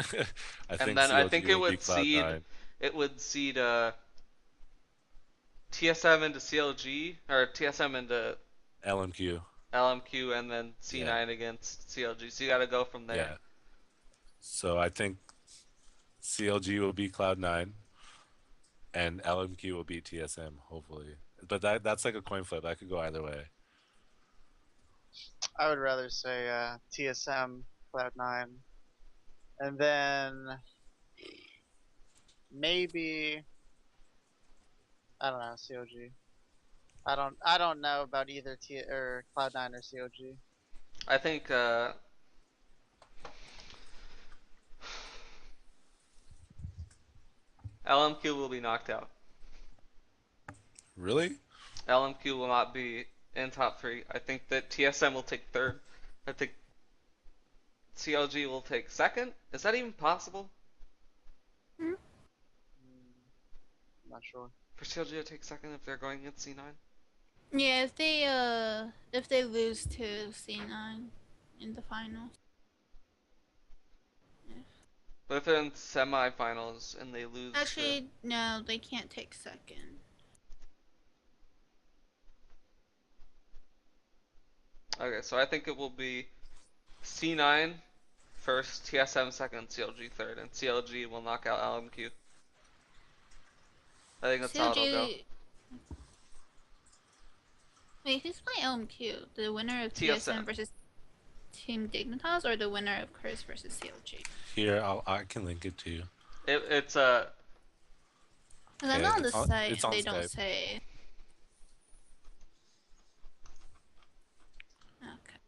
And think then I CLG think it will beat would seed Cloud9. TSM into CLG or TSM into LMQ. LMQ and then Yeah. C9 against CLG. So you got to go from there. Yeah. So I think CLG will beat Cloud9 and LMQ will beat TSM, hopefully. But that's like a coin flip. That could go either way. I would rather say TSM Cloud9, and then maybe I don't know COG. I don't know about either T or Cloud9 or COG. I think LMQ will be knocked out. Really? LMQ will not be in top three. I think that TSM will take third. I think CLG will take second. Is that even possible Hmm? Not sure. for CLG to take second if they're going against C9? Yeah, if they lose to C9 in the finals. But if they're in semifinals and they lose Actually, no, they can't take second. Okay, so I think it will be C9 first, TSM second, CLG third, and CLG will knock out LMQ. I think that's how it'll go. CLG. Wait, who's playing LMQ? The winner of TSM. TSM versus Team Dignitas, or the winner of Curse versus CLG? Here, I can link it to you. It's Because I Okay, know on the it's on- site it's on they don't Skype. say. Okay.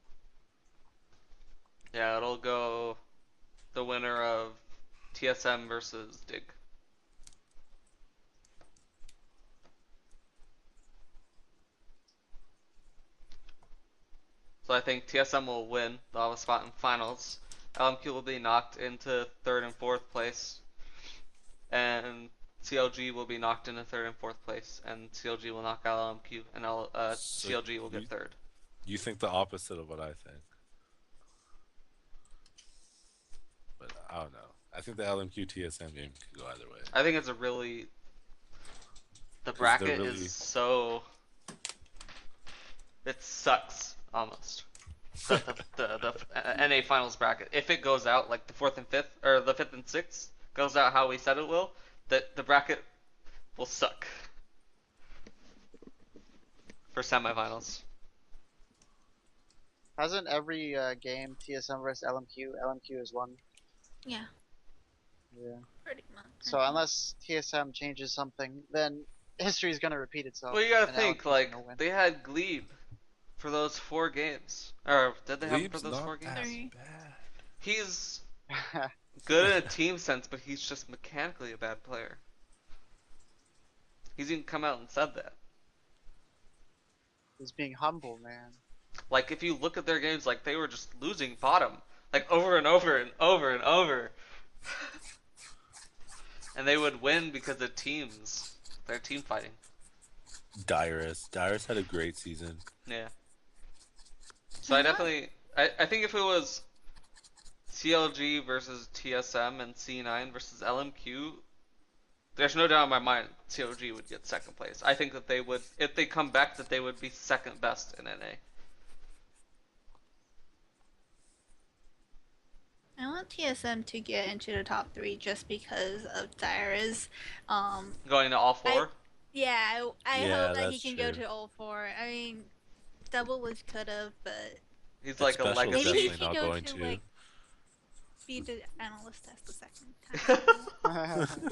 yeah, it'll go the winner of TSM versus Dig. So I think TSM will win. They'll have a spot in finals. LMQ will be knocked into third and fourth place, and CLG will be knocked into third and fourth place, and CLG will knock out LMQ, and So CLG will you get third. you think the opposite of what I think. But I don't know. I think the LMQ TSM game could go either way. I think it's a really the 'Cause they're bracket really is so it sucks almost. The NA finals bracket. If it goes out like the fourth and fifth, or the fifth and sixth goes out how we said it will, that the bracket will suck for semifinals. Hasn't every game TSM versus LMQ? LMQ has won. Yeah, Yeah. pretty much. So unless TSM changes something, then history is gonna repeat itself. Well, you gotta and think LMQ is like gonna win. they had Glebe for those 4 games. Or did they have him for Gleb's those not 4 games? as 3. bad. He's good in a team sense, but he's just mechanically a bad player. He's even come out and said that. He's being humble, man. Like, if you look at their games, like, they were just losing bottom. Like, over and over and over and over. And they would win because of teams. They're team fighting. Dyrus had a great season. Yeah. So I definitely... I think if it was CLG versus TSM and C9 versus LMQ, there's no doubt in my mind CLG would get second place. I think that they would, if they come back, that they would be second best in NA. I want TSM to get into the top 3 just because of Dyrus. Going to all 4? Yeah, I Yeah, hope that he that's can go true. to all 4. I mean, Double was could have, but He's That like a special is maybe he legacy. definitely can not go going to to. like be the analyst test the second time.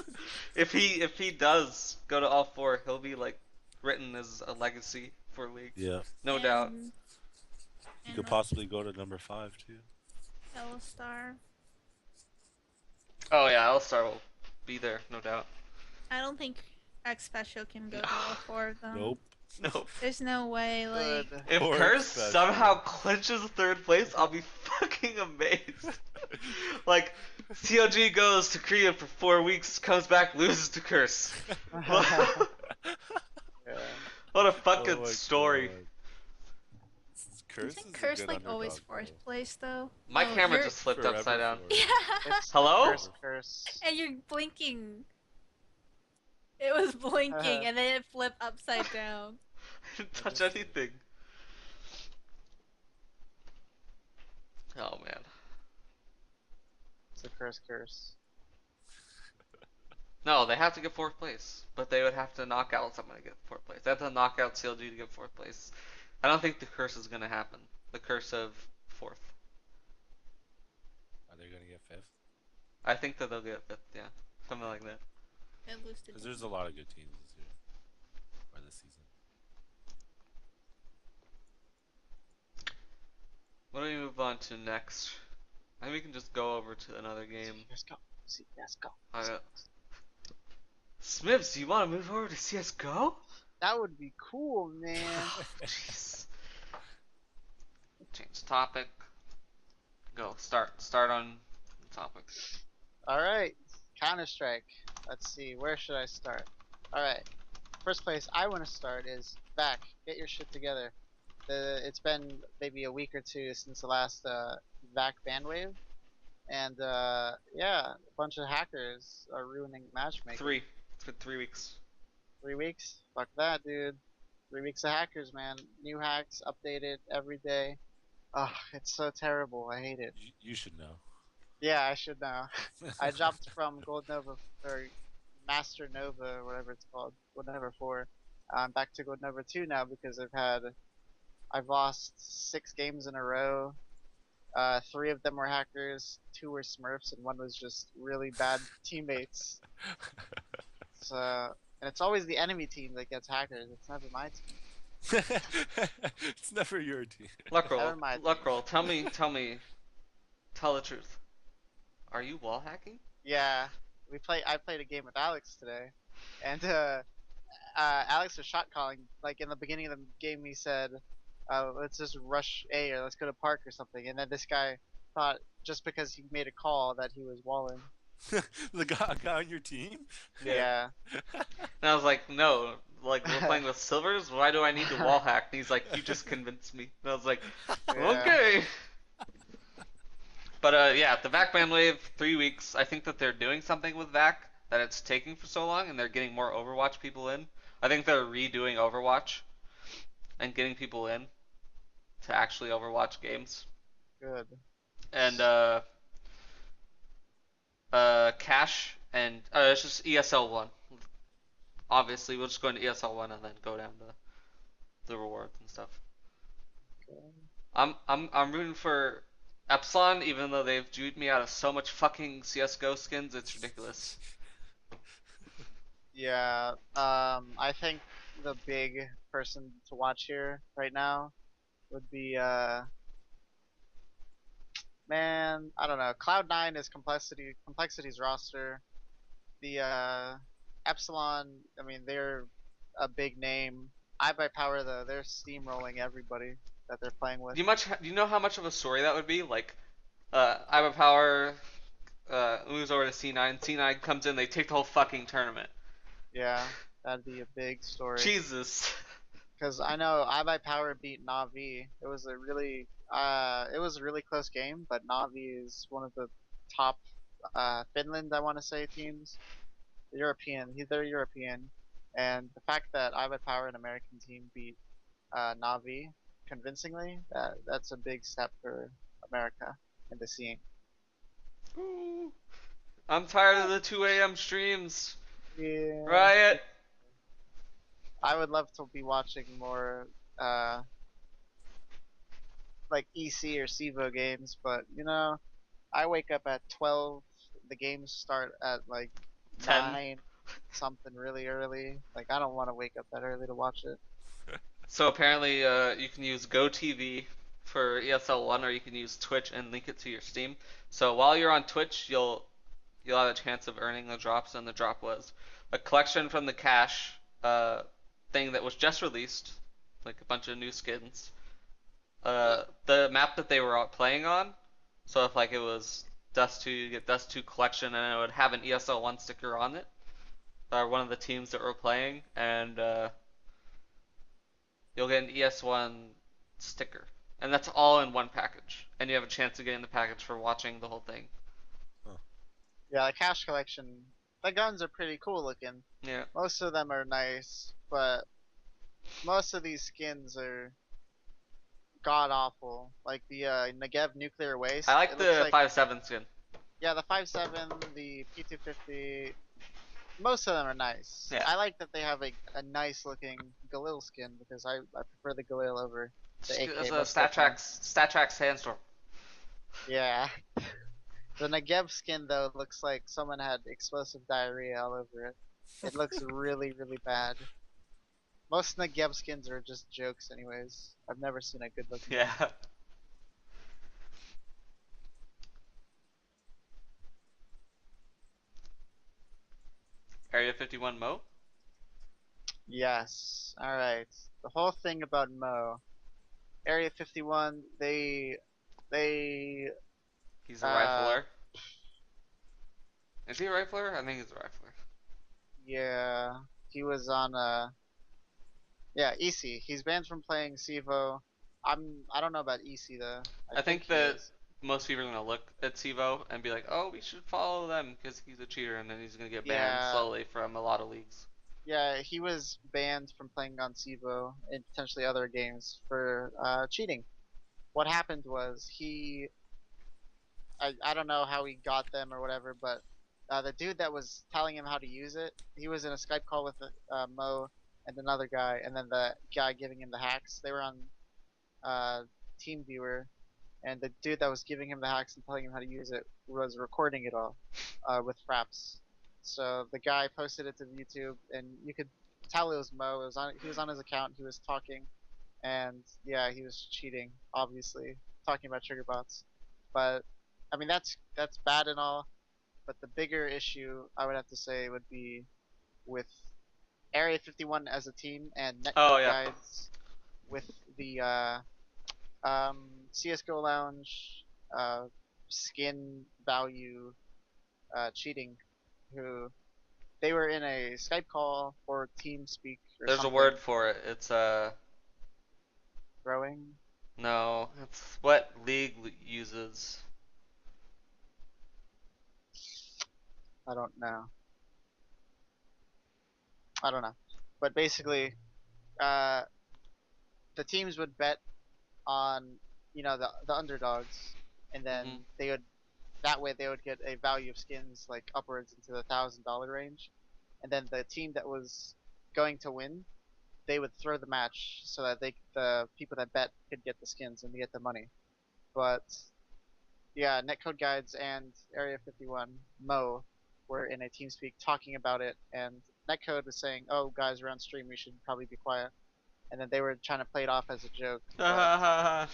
If he does go to all 4, he'll be like written as a legacy for League. Yeah, No doubt. he could possibly go to number 5 too. L-Star. Oh yeah, L-Star will be there, no doubt. I don't think X Special can go to all 4 of them. Nope. No. There's no way, like... Good. If Poor Curse Special. somehow clinches 3rd place, I'll be fucking amazed. Like, CLG goes to Korea for 4 weeks, comes back, loses to Curse. Yeah. What a fucking Oh my story. God. Curse Isn't is a Curse good like always underdog, 4th place though? My Oh, camera you're- just flipped Forever upside down. fourth. Yeah! It's Hello? Curse. And you're blinking. It was blinking and then it flipped upside down. I didn't touch anything. Oh man. It's a curse. No, they have to get 4th place, but they would have to knock out someone to get 4th place. They have to knock out CLG to get 4th place. I don't think the curse is gonna happen. The curse of 4th. Are they gonna get 5th? I think that they'll get 5th, yeah. Something like that. It lose to Because there's a lot of good teams this year or this season. What do we move on to next? I think we can just go over to another game. CS:GO. CS:GO. Smibs, do you want to move over to CSGO? That would be cool, man. Jeez. Change topic. Go. Start on the topic. Alright, Counter-Strike. Let's see, where should I start? Alright, first place I want to start is VAC. Get your shit together. It's been maybe a week or 2 since the last VAC ban wave. And yeah, a bunch of hackers are ruining matchmaking. 3. It's been 3 weeks. 3 weeks? Fuck that, dude. 3 weeks of hackers, man. New hacks updated every day. Oh, it's so terrible. I hate it. You should know. Yeah, I should know. I jumped from Gold Nova or Master Nova, or whatever it's called, Gold Nova 4, back to Gold Nova 2 now because I've lost 6 games in a row. 3 of them were hackers, 2 were Smurfs, and 1 was just really bad teammates. So, and it's always the enemy team that gets hackers. It's never my team. It's never your team. Never mind. Luckroll, tell the truth. Are you wall hacking? Yeah, I played a game with Alex today, and Alex was shot calling. Like in the beginning of the game, he said, "Let's just rush A or let's go to park or something." And then this guy thought just because he made a call that he was walling. The guy on your team? Yeah. And I was like, no, like we're playing with silvers. Why do I need to wall hack? And he's like, you just convinced me. And I was like, Yeah. okay. But yeah, the VAC ban wave, 3 weeks. I think that they're doing something with VAC that it's taking for so long, and they're getting more Overwatch people in. I think they're redoing Overwatch and getting people in to actually Overwatch games. Good. And Cash and it's just ESL 1. Obviously, we'll just go into ESL 1 and then go down to the rewards and stuff. Okay. I'm rooting for Epsilon, even though they've juked me out of so much fucking CS:GO skins. It's ridiculous. Yeah. I think the big person to watch here right now would be man, I don't know. Cloud9 is Complexity's roster. The Epsilon, I mean, they're a big name. iBuyPower though, they're steamrolling everybody that they're playing with. Do you know how much of a story that would be? Like, I have a power, moves over to C9. C9 comes in, they take the whole fucking tournament. Yeah, that'd be a big story. Jesus. Because I know iBuyPower beat Navi. It was a really close game, but Navi is one of the top Finland, I want to say, teams. They're European, and the fact that iBuyPower, an American team, beat Navi convincingly, that's a big step for America into seeing. Ooh, I'm tired of the 2 a.m. streams. Yeah, Riot. I would love to be watching more uh, like EC or CEVO games, but I wake up at 12. The games start at like 10. 9 something really early. Like I don't want to wake up that early to watch it. So apparently, you can use GoTV for ESL1, or you can use Twitch and link it to your Steam. So while you're on Twitch, you'll have a chance of earning the drops, and the drop was a collection from the cache thing that was just released, like a bunch of new skins. The map that they were all playing on. So if like it was Dust 2, you get Dust 2 collection, and it would have an ESL1 sticker on it, or one of the teams that were playing, and you'll get an ES1 sticker. And that's all in one package. And you have a chance of getting the package for watching the whole thing. Huh. Yeah, the cash collection. The guns are pretty cool looking. Yeah. Most of them are nice, but most of these skins are god awful. Like the Negev nuclear I waste. like It looks the like 5.7 skin. yeah, the 5.7, the P250. Most of them are nice. Yeah. I like that they have a nice looking Galil skin because I prefer the Galil over the AK. It's a most of the time. StatTrack Sandstorm. Yeah. The Negev skin though looks like someone had explosive diarrhea all over it. It looks really, really bad. Most Negev skins are just jokes anyways. I've never seen a good looking one. Yeah. Area 51 Mo? Yes. Alright. The whole thing about Mo. Area 51, they He's a uh rifler. Is he a rifler? I think he's a rifler. yeah, he was on yeah, EC. He's banned from playing CEVO. I don't know about EC though. I I think think he that is. most people are going to look at Sivo and be like, oh, we should follow them because he's a cheater, and then he's going to get banned Yeah, slowly from a lot of leagues. yeah, he was banned from playing on CEVO and potentially other games for cheating. What happened was I don't know how he got them or whatever, but the dude that was telling him how to use it, he was in a Skype call with Mo and another guy, and then the guy giving him the hacks. They were on TeamViewer, and the dude that was giving him the hacks and telling him how to use it was recording it all with fraps. So the guy posted it to YouTube, and you could tell it was Mo. He was on his account. He was talking, and yeah, he was cheating, obviously, talking about trigger bots. But I mean, that's bad and all. But the bigger issue I would have to say would be with Area 51 as a team and Oh, netcode yeah. guides with the CS:GO Lounge skin value cheating. Who they were in a Skype call or TeamSpeak or There's a something. word for it. It's Throwing. no, it's what league uses. I don't know. I don't know. But basically, uh, the teams would bet on the underdogs, and Hmm. then that way they would get a value of skins like upwards into the $1,000 range, and then the team that was going to win, they would throw the match so that the people that bet could get the skins and get the money. But yeah, Netcode Guides and Area 51 Mo were in a TeamSpeak talking about it, and Netcode was saying, "Oh guys, we're on stream. We should probably be quiet." and then they were trying to play it off as a joke. But Uh,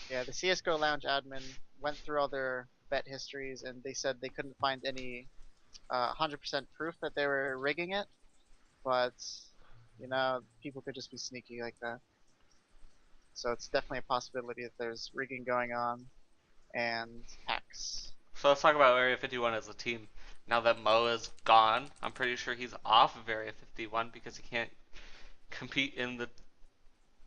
yeah, the CS:GO Lounge admin went through all their bet histories, and they said they couldn't find any 100% proof that they were rigging it. But people could just be sneaky like that. So it's definitely a possibility that there's rigging going on and hacks. so let's talk about Area 51 as a team. Now that Mo is gone, I'm pretty sure he's off of Area 51 because he can't compete in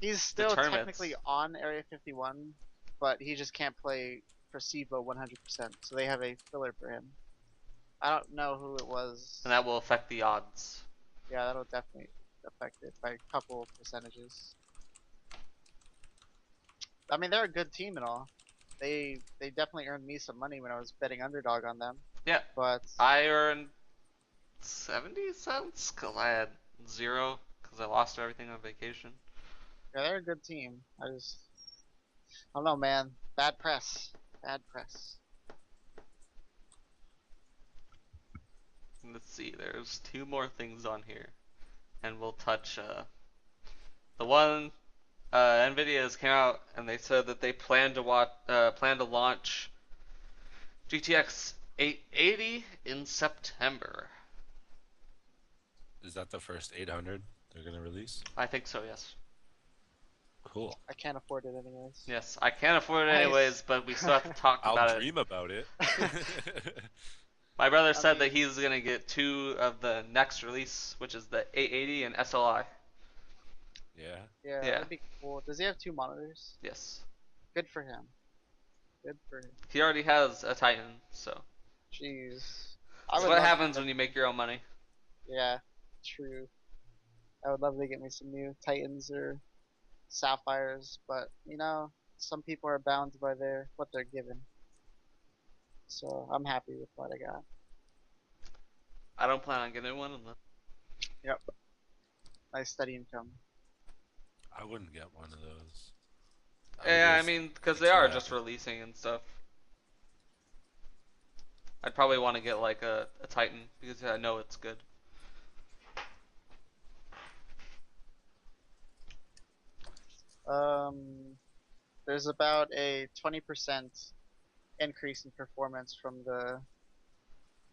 He's the still tournaments. technically on Area 51, but he just can't play for SIVA 100%. So they have a filler for him. I don't know who it was. And that will affect the odds. Yeah, that'll definitely affect it by a couple percentages. I mean, they're a good team and all. They definitely earned me some money when I was betting underdog on them. Yeah, But I earned 70 cents because I had 0 because I lost everything on vacation. yeah, they're a good team. I don't know, man. Bad press. Bad press. Let's see, there's 2 more things on here. And we'll touch the one Nvidia has came out and they said that they plan to launch GTX 880 in September. Is that the first 800 they're gonna release? I think so, yes. Cool. I can't afford it anyways. Yes, I can't afford it Nice. anyways, but we still have to talk about I'll it. dream about it. My brother said that mean- he's gonna get 2 of the next release, which is the 880 and SLI. Yeah. Yeah, Yeah. that'd be cool. Does he have 2 monitors? Yes. Good for him. Good for him. He already has a Titan, so. Jeez. That's what happens when you make your own money. Yeah, true. I would love to get me some new Titans or Sapphires, but some people are bound by what they're given. So I'm happy with what I got. I don't plan on getting one unless. Yep. Nice steady income. I wouldn't get one of those. Yeah, I just mean, because be they too are happy. just releasing and stuff. I'd probably want to get like a Titan because I know it's good. There's about a 20% increase in performance from the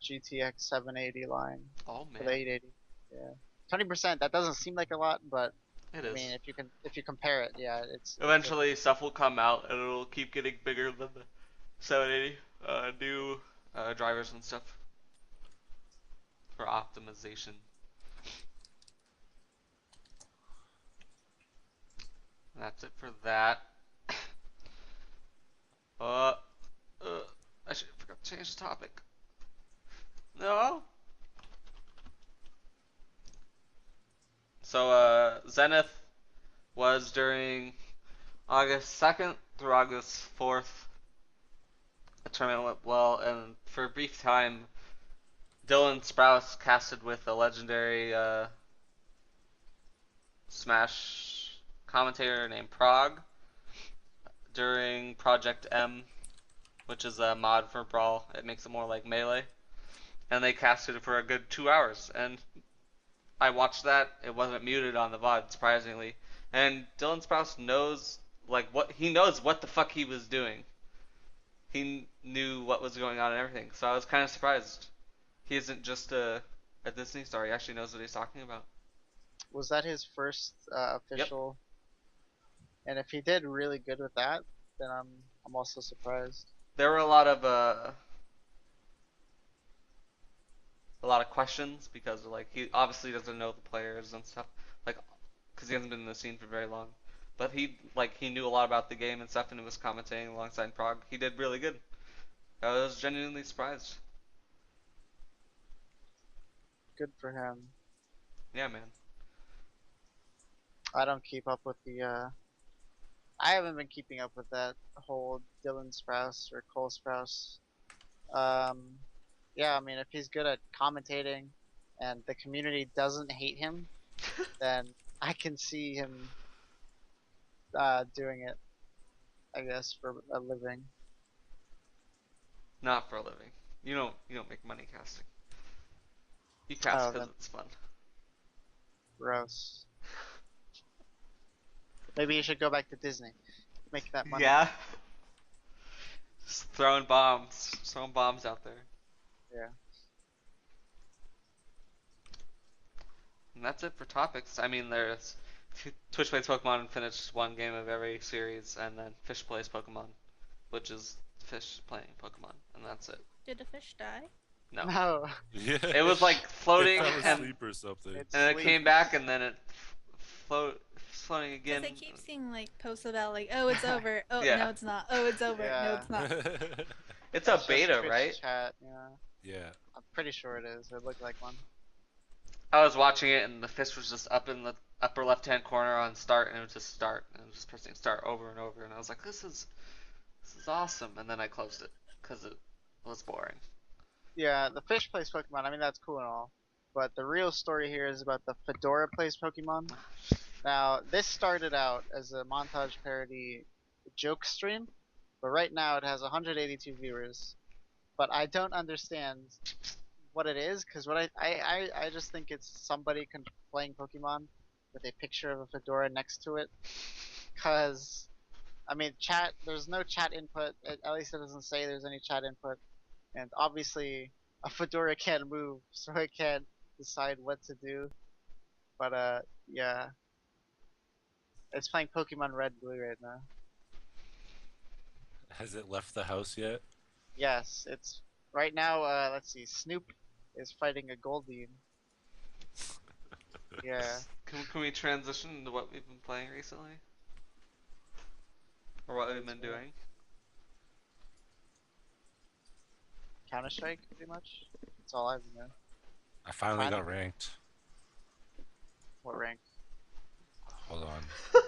GTX 780 line Oh to the man, 880. Yeah, 20%. That doesn't seem like a lot, but it I is. mean, if you compare it, yeah, it's Eventually, stuff will come out and it'll keep getting bigger than the 780. New drivers and stuff for optimization. That's it for that. Uh, I forgot to change the topic. No. So, Zenith was during August 2nd through August 4th. The tournament went well, and for a brief time, Dylan Sprouse casted with a legendary Smash commentator named Prague during Project M, which is a mod for Brawl. It makes it more like Melee. And they casted it for a good 2 hours, and I watched that. It wasn't muted on the VOD, surprisingly. And Dylan Sprouse knows he knows what the fuck he was doing. He knew what was going on and everything. So I was kind of surprised. He isn't just a Disney star. He actually knows what he's talking about. Was that his first official? And if he did really good with that, then I'm also surprised. There were a lot of questions because like he obviously doesn't know the players and stuff, like because he hasn't been in the scene for very long. But he knew a lot about the game and stuff, and was commentating alongside Prague. He did really good. I was genuinely surprised. Good for him. Yeah, man. I don't keep up with the. I haven't been keeping up with that whole Dylan Sprouse or Cole Sprouse. Yeah, I mean, if he's good at commentating and the community doesn't hate him, then I can see him doing it, I guess, for a living. Not for a living. You don't make money casting. You cast Oh, because then it's fun. gross. Maybe you should go back to Disney. Make that money. Yeah. Just throwing bombs out there. Yeah. And that's it for topics. I mean, there's Twitch plays Pokemon and finished one game of every series, and then Fish plays Pokemon, which is Fish playing Pokemon, and that's it. Did the fish die? No. No. Yeah. It was like It floating, fell and asleep or something. It's and it sleep. came back, and then it floating Because again. I keep seeing like posts about like, oh, it's over. Oh, Yeah. no, it's not. Oh, it's over. No, Yeah. it's not. It's a It's just beta, Twitch right? Chat. Yeah. Yeah. I'm pretty sure it is. It looked like one. I was watching it, and the fish was just up in the upper left-hand corner on start, and it was just start, and it was just pressing start over and over, and I was like, this is awesome, and then I closed it because it was boring. Yeah, the fish plays Pokemon. I mean, that's cool and all. But the real story here is about the Fedora plays Pokemon. Now, this started out as a montage parody joke stream, but right now it has 182 viewers. But I don't understand what it is, because what I just think it's somebody playing Pokemon with a picture of a fedora next to it. Because, I mean, there's no chat input. At least it doesn't say there's any chat input. And obviously, a fedora can't move, so it can't decide what to do. But, yeah. It's playing Pokemon Red Blue right now. Has it left the house yet? Yes, it's right now. Let's see. Snoop is fighting a Goldeen. Yeah. Can we transition into what we've been playing recently? Or what we've been doing? Counter Strike, pretty much. That's all I've been doing. I finally got Finally? ranked. What rank? Hold on. I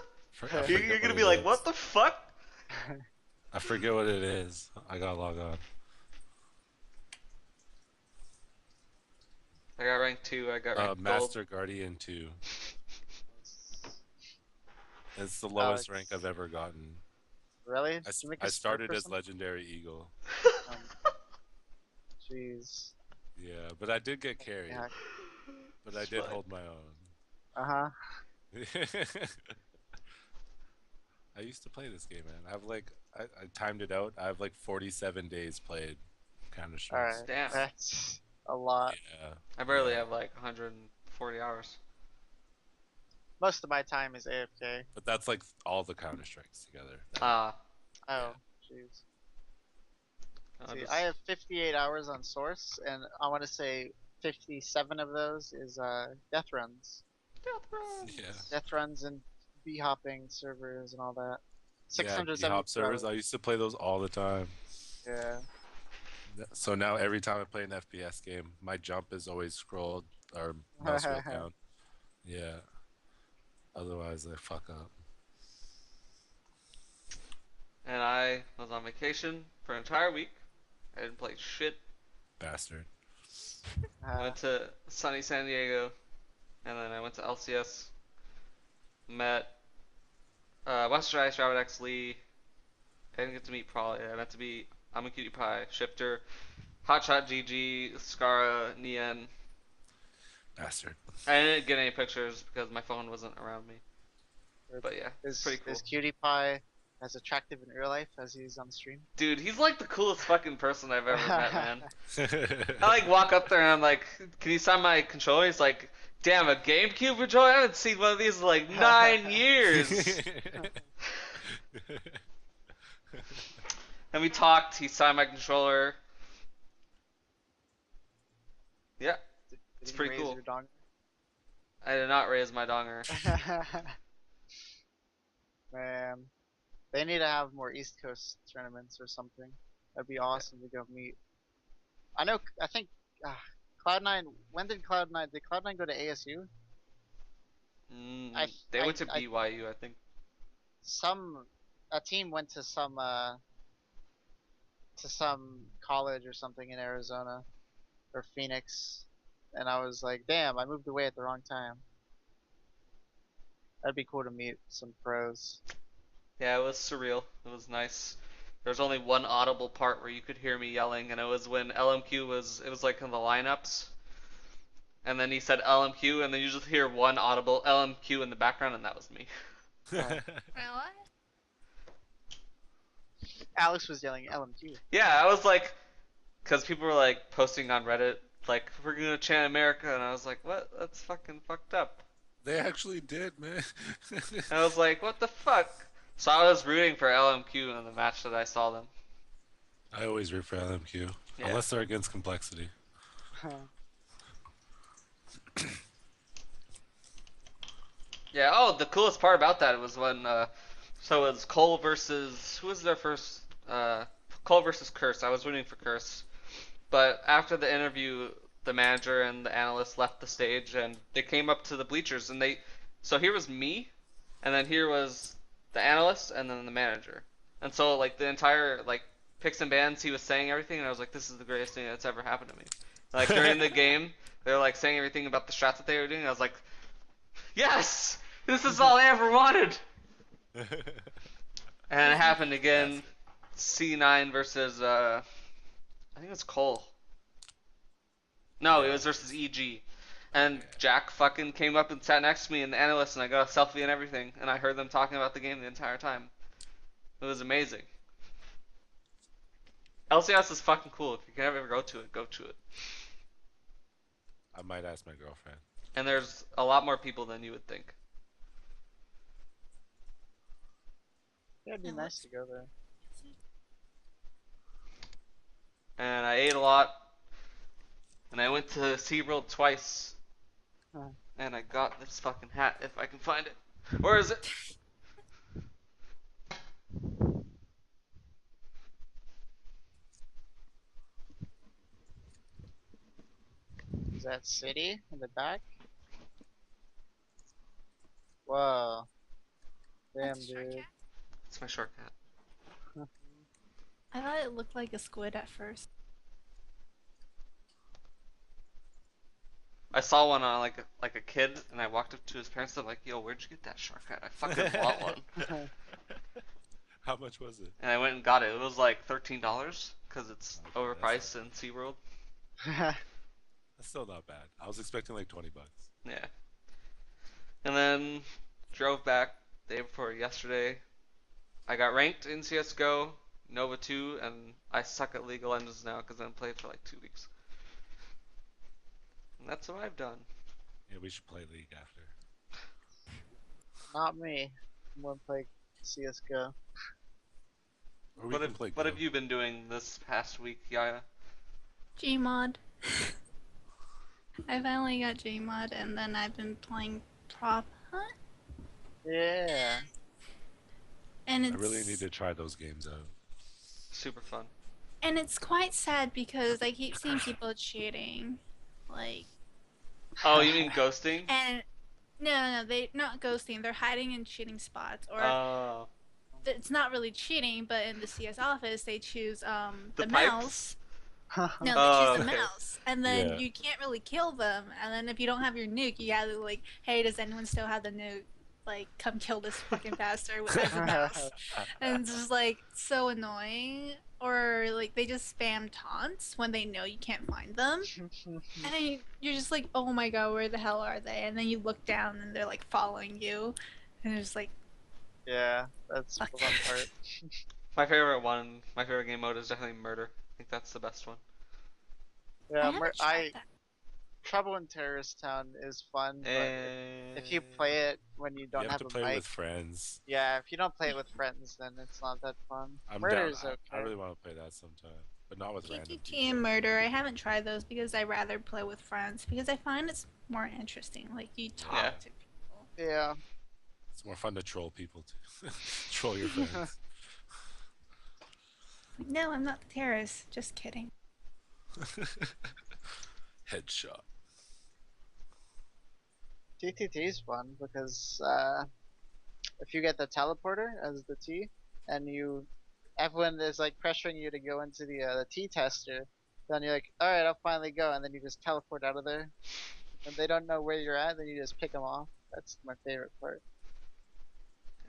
You're forget gonna what be it like, is. what the fuck? I forget what it is. I gotta log on. I got rank 2, I got rank Master Guardian 2. It's the lowest rank I've ever gotten. Really? I, Did you make I a started as person? Legendary Eagle. Um, Jeez. Yeah, but I did get carried. Yeah. But I did hold my own. Uh huh. I used to play this game, man. I timed it out. I have like 47 days played Counter Strike. Alright. Damn. That's a lot. Yeah. I barely have like 140 hours. Most of my time is AFK. But that's like all the Counter Strikes together. Ah. Oh, jeez. I'll See, just- I have 58 hours on Source, and I want to say 57 of those is death runs. Yeah. Death runs and bee hopping servers and all that. Yeah, 670 hop servers. I used to play those all the time. Yeah. So now every time I play an FPS game, my jump is always scrolled or mouse wheel down. Yeah. Otherwise, I fuck up. And I was on vacation for an entire week. I didn't play shit. Bastard. Went to sunny San Diego, and then I went to LCS. Met Western Ice, Rabbit X Lee. I didn't get to meet Probably. I got to meet I'm a Cutie Pie, Shifter, Hotshot GG, Scara, Nien. Bastard. I didn't get any pictures because my phone wasn't around me. But yeah, it's is, pretty cool. Is Cutie Pie as attractive in real life as he's on stream? Dude, he's like the coolest fucking person I've ever met, man. I like walk up there and I'm like, can you sign my controller? He's like, damn, a GameCube controller? I haven't seen one of these in like 9 years. And we talked, he signed my controller. Yeah, Did It's he pretty raise cool. your dong? I did not raise my donger. Man, they need to have more East Coast tournaments or something. That'd be awesome to go meet. I think Cloud9. When did Cloud9? Did Cloud9 go to ASU? They went to BYU, I think. A team went to some college or something in Arizona or Phoenix, and I was like, damn, I moved away at the wrong time. That'd be cool to meet some pros. Yeah, it was surreal. It was nice. There was only one audible part where you could hear me yelling, and it was when LMQ was, it was like in the lineups. And then he said LMQ, and then you just hear one audible LMQ in the background, and that was me. Uh, Really? Alex was yelling LMQ. Yeah, I was like, because people were like posting on Reddit, like, we're gonna chant America, and I was like, what? That's fucking fucked up. They actually did, man. And I was like, what the fuck? So I was rooting for LMQ in the match that I saw them. I always root for LMQ, Yeah. unless they're against Complexity. Yeah. Oh, the coolest part about that was when, so it was Cole versus who was their first? Cole versus Curse. I was rooting for Curse, but after the interview, the manager and the analyst left the stage, and they came up to the bleachers, and they, so here was me, and then here was the analyst, and then the manager, and so like the entire like picks and bans, he was saying everything, and I was like, this is the greatest thing that's ever happened to me. Like during the game, they were like saying everything about the shots that they were doing. I was like, yes, this is all I ever wanted. And it happened again. C9 versus I think it's Cole. No, it Yeah. was versus EG. And Jack fucking came up and sat next to me and the analyst, and I got a selfie and everything, and I heard them talking about the game the entire time. It was amazing. LCS is fucking cool. If you can ever go to it, go to it. I might ask my girlfriend. And there's a lot more people than you would think. Yeah, it'd be nice to go there. And I ate a lot. And I went to SeaWorld twice. Huh. And I got this fucking hat if I can find it. Where is it? Is that city in the back? Whoa. Damn, That's a shark dude. cat? It's my short hat. I thought it looked like a squid at first. I saw one on like a kid, and I walked up to his parents. And I'm like, "Yo, where'd you get that shark hat? I fucking want one." How much was it? And I went and got it. It was like $13 because it's Okay, overpriced in SeaWorld. That's still not bad. I was expecting like $20. Yeah. And then drove back day before yesterday. I got ranked in CS:GO, Nova 2, and I suck at League of Legends now because I haven't played for like 2 weeks. And that's what I've done. Yeah, we should play League after. Not me. I'm gonna play CSGO. Or we can play What Go. have you been doing this past week, Yaya? Gmod. I finally got Gmod, and then I've been playing Prop Hunt, Yeah. and I it's really need to try those games out. Super fun. and it's quite sad because I keep seeing people cheating, like, Oh, you mean ghosting? and no, they not ghosting. They're hiding in cheating spots, or Oh. it's not really cheating, but in the CS office they choose The the pipes? mouse. No, they Oh, choose the okay. mouse, and then Yeah. you can't really kill them. And then if you don't have your nuke, you gotta like, hey, does anyone still have the nuke? Like, come kill this fucking bastard with the mouse. And it's just like so annoying. Or like they just spam taunts when they know you can't find them, and you're just like, oh my god, where the hell are they? And then you look down and they're like following you, and it's just like, Yeah, that's the fuck. fun part. My favorite game mode is definitely Murder. I think that's the best one. I Yeah, haven't tried that. Trouble in Terrorist Town is fun, but if you play it when you You don't have have to a play mic, with friends. yeah, if you don't play it with friends, then it's not that fun. I'm Murder down. is okay. I really want to play that sometime, but not with random TTT people. and Murder, I haven't tried those because I rather play with friends because I find it's more interesting. Like you talk Yeah. to people. Yeah. It's more fun to troll people too. Troll your friends. Like, no, I'm not the terrorist. Just kidding. Headshot. TTT is fun because if you get the teleporter as the T, and everyone is like pressuring you to go into the T tester, then you're like, all right, I'll finally go, and then you just teleport out of there. When they don't know where you're at, then you just pick them off. That's my favorite part.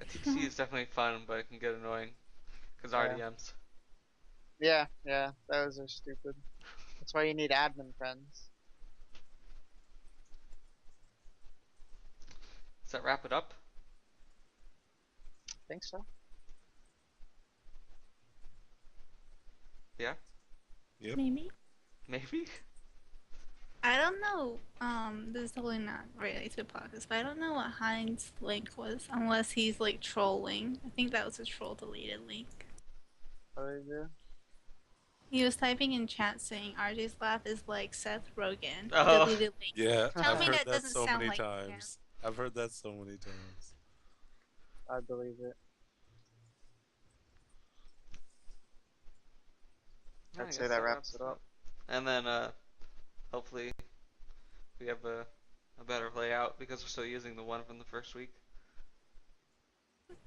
TTC is definitely fun, but it can get annoying because Yeah. RDMs. Yeah, those are stupid. That's why you need admin friends. Does that wrap it up? Think so? Yeah, Yep. Maybe. maybe. I don't know. This is totally not related to podcast, but I don't know what Heinz link was, unless he's like trolling. I think that was a troll deleted link. What do they do? He was typing in chat saying RJ's laugh is like Seth Rogen. Oh. Deleted link. Yeah, Tell I've me heard that that doesn't so sound many like him. times. I've heard that so many times. I believe it. I I'd say guess that wraps it up. And then hopefully we have a better layout because we're still using the one from the first week.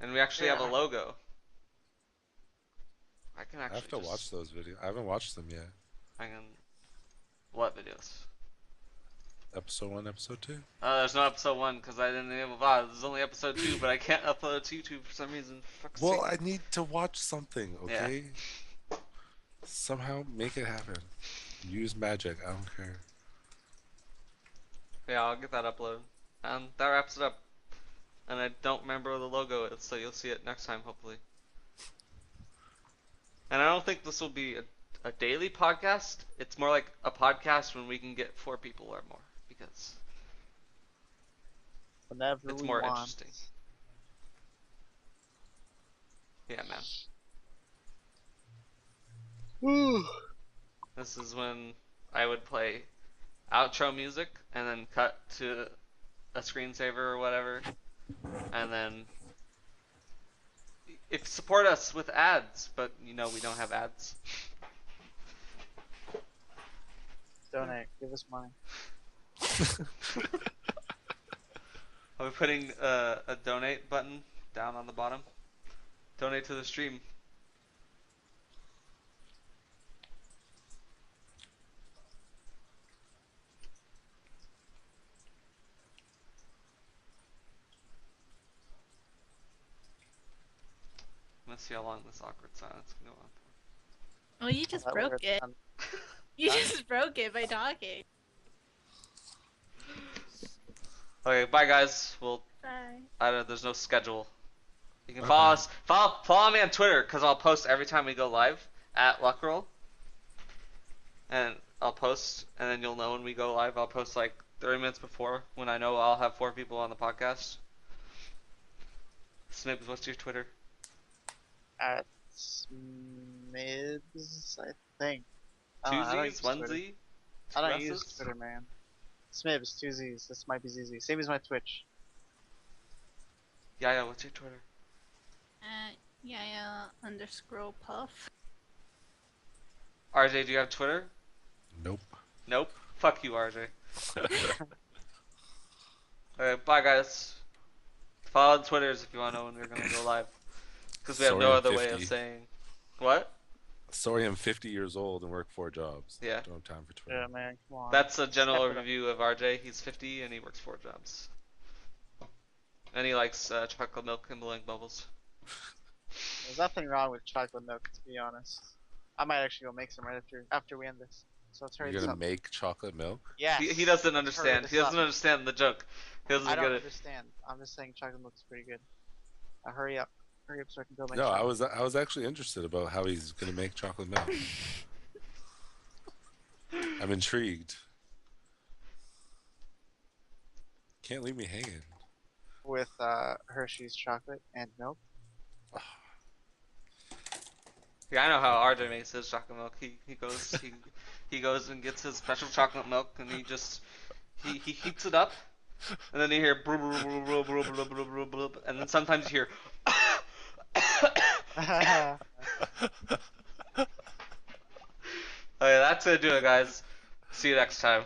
And we actually have a Yeah. logo. I can I have actually to just watch those videos. I haven't watched them yet. I can what videos? Episode 1, episode 2. There's no episode 1 because I didn't even bother. There's only episode 2, but I can't upload it to YouTube for some reason. Fuck's Well, sake. I need to watch something, Yeah. okay? Somehow make it happen. Use magic. I don't care. Yeah, I'll get that uploaded. And that wraps it up. And I don't remember where the logo is, so you'll see it next time, hopefully. And I don't think this will be a daily podcast. It's more like a podcast when we can get 4 people or more, because Whenever it's we more want. interesting. Yeah, man. Woo. This is when I would play outro music and then cut to a screensaver or whatever, and then if support us with ads, but you know we don't have ads. Donate. Give us money. Are we putting a donate button down on the bottom? Donate to the stream. Let's see how long this awkward silence can go on for. Oh, you just That broke worked. it. You just broke it by talking. Okay, bye guys. Well, Bye. there's no schedule. You can Okay. follow us. Follow me on Twitter because I'll post every time we go live at Luckroll. And I'll post, and then you'll know when we go live. I'll post like 30 minutes before when I know I'll have 4 people on the podcast. Snibs, what's your Twitter? At Smibs, I think. Two I don't Z's, use one Twitter. Z. I don't two use S's? Twitter, man. Smibs, 2 Z's. This might be ZZ. Same as my Twitch. Yeah, what's your Twitter? Yaya_puff. RJ, do you have Twitter? Nope. Nope. Fuck you, RJ. Alright, bye guys. Follow the Twitters if you want to know when we're gonna go live. Because we have Sorry, no I'm other way of 50. saying. What? Sorry, I'm 50 years old and work 4 jobs. Yeah. Don't have time for Twitter. Yeah, man. Come on. That's a general Step it up. review of RJ. He's 50 and he works 4 jobs. And he likes chocolate milk and blowing bubbles. There's nothing wrong with chocolate milk, to be honest. I might actually go make some right after we end this. So let's hurry You're this gonna up. make chocolate milk? Yes. He doesn't Let's hurry understand. this He doesn't up. understand the joke. He doesn't I don't get it. understand. I'm just saying chocolate milk is pretty good. Hurry up. Hurry up so I can go make No, I chocolate. was actually interested about how he's gonna make chocolate milk. I'm intrigued. Can't leave me hanging. With Hershey's chocolate and milk. Yeah, I know how RJ makes his chocolate milk. He goes and gets his special chocolate milk and he just he heats it up and then you hear brub, brub, brub, brub, brub, brub, brub, brub, and then sometimes you hear Okay, that's gonna do it guys. See you next time.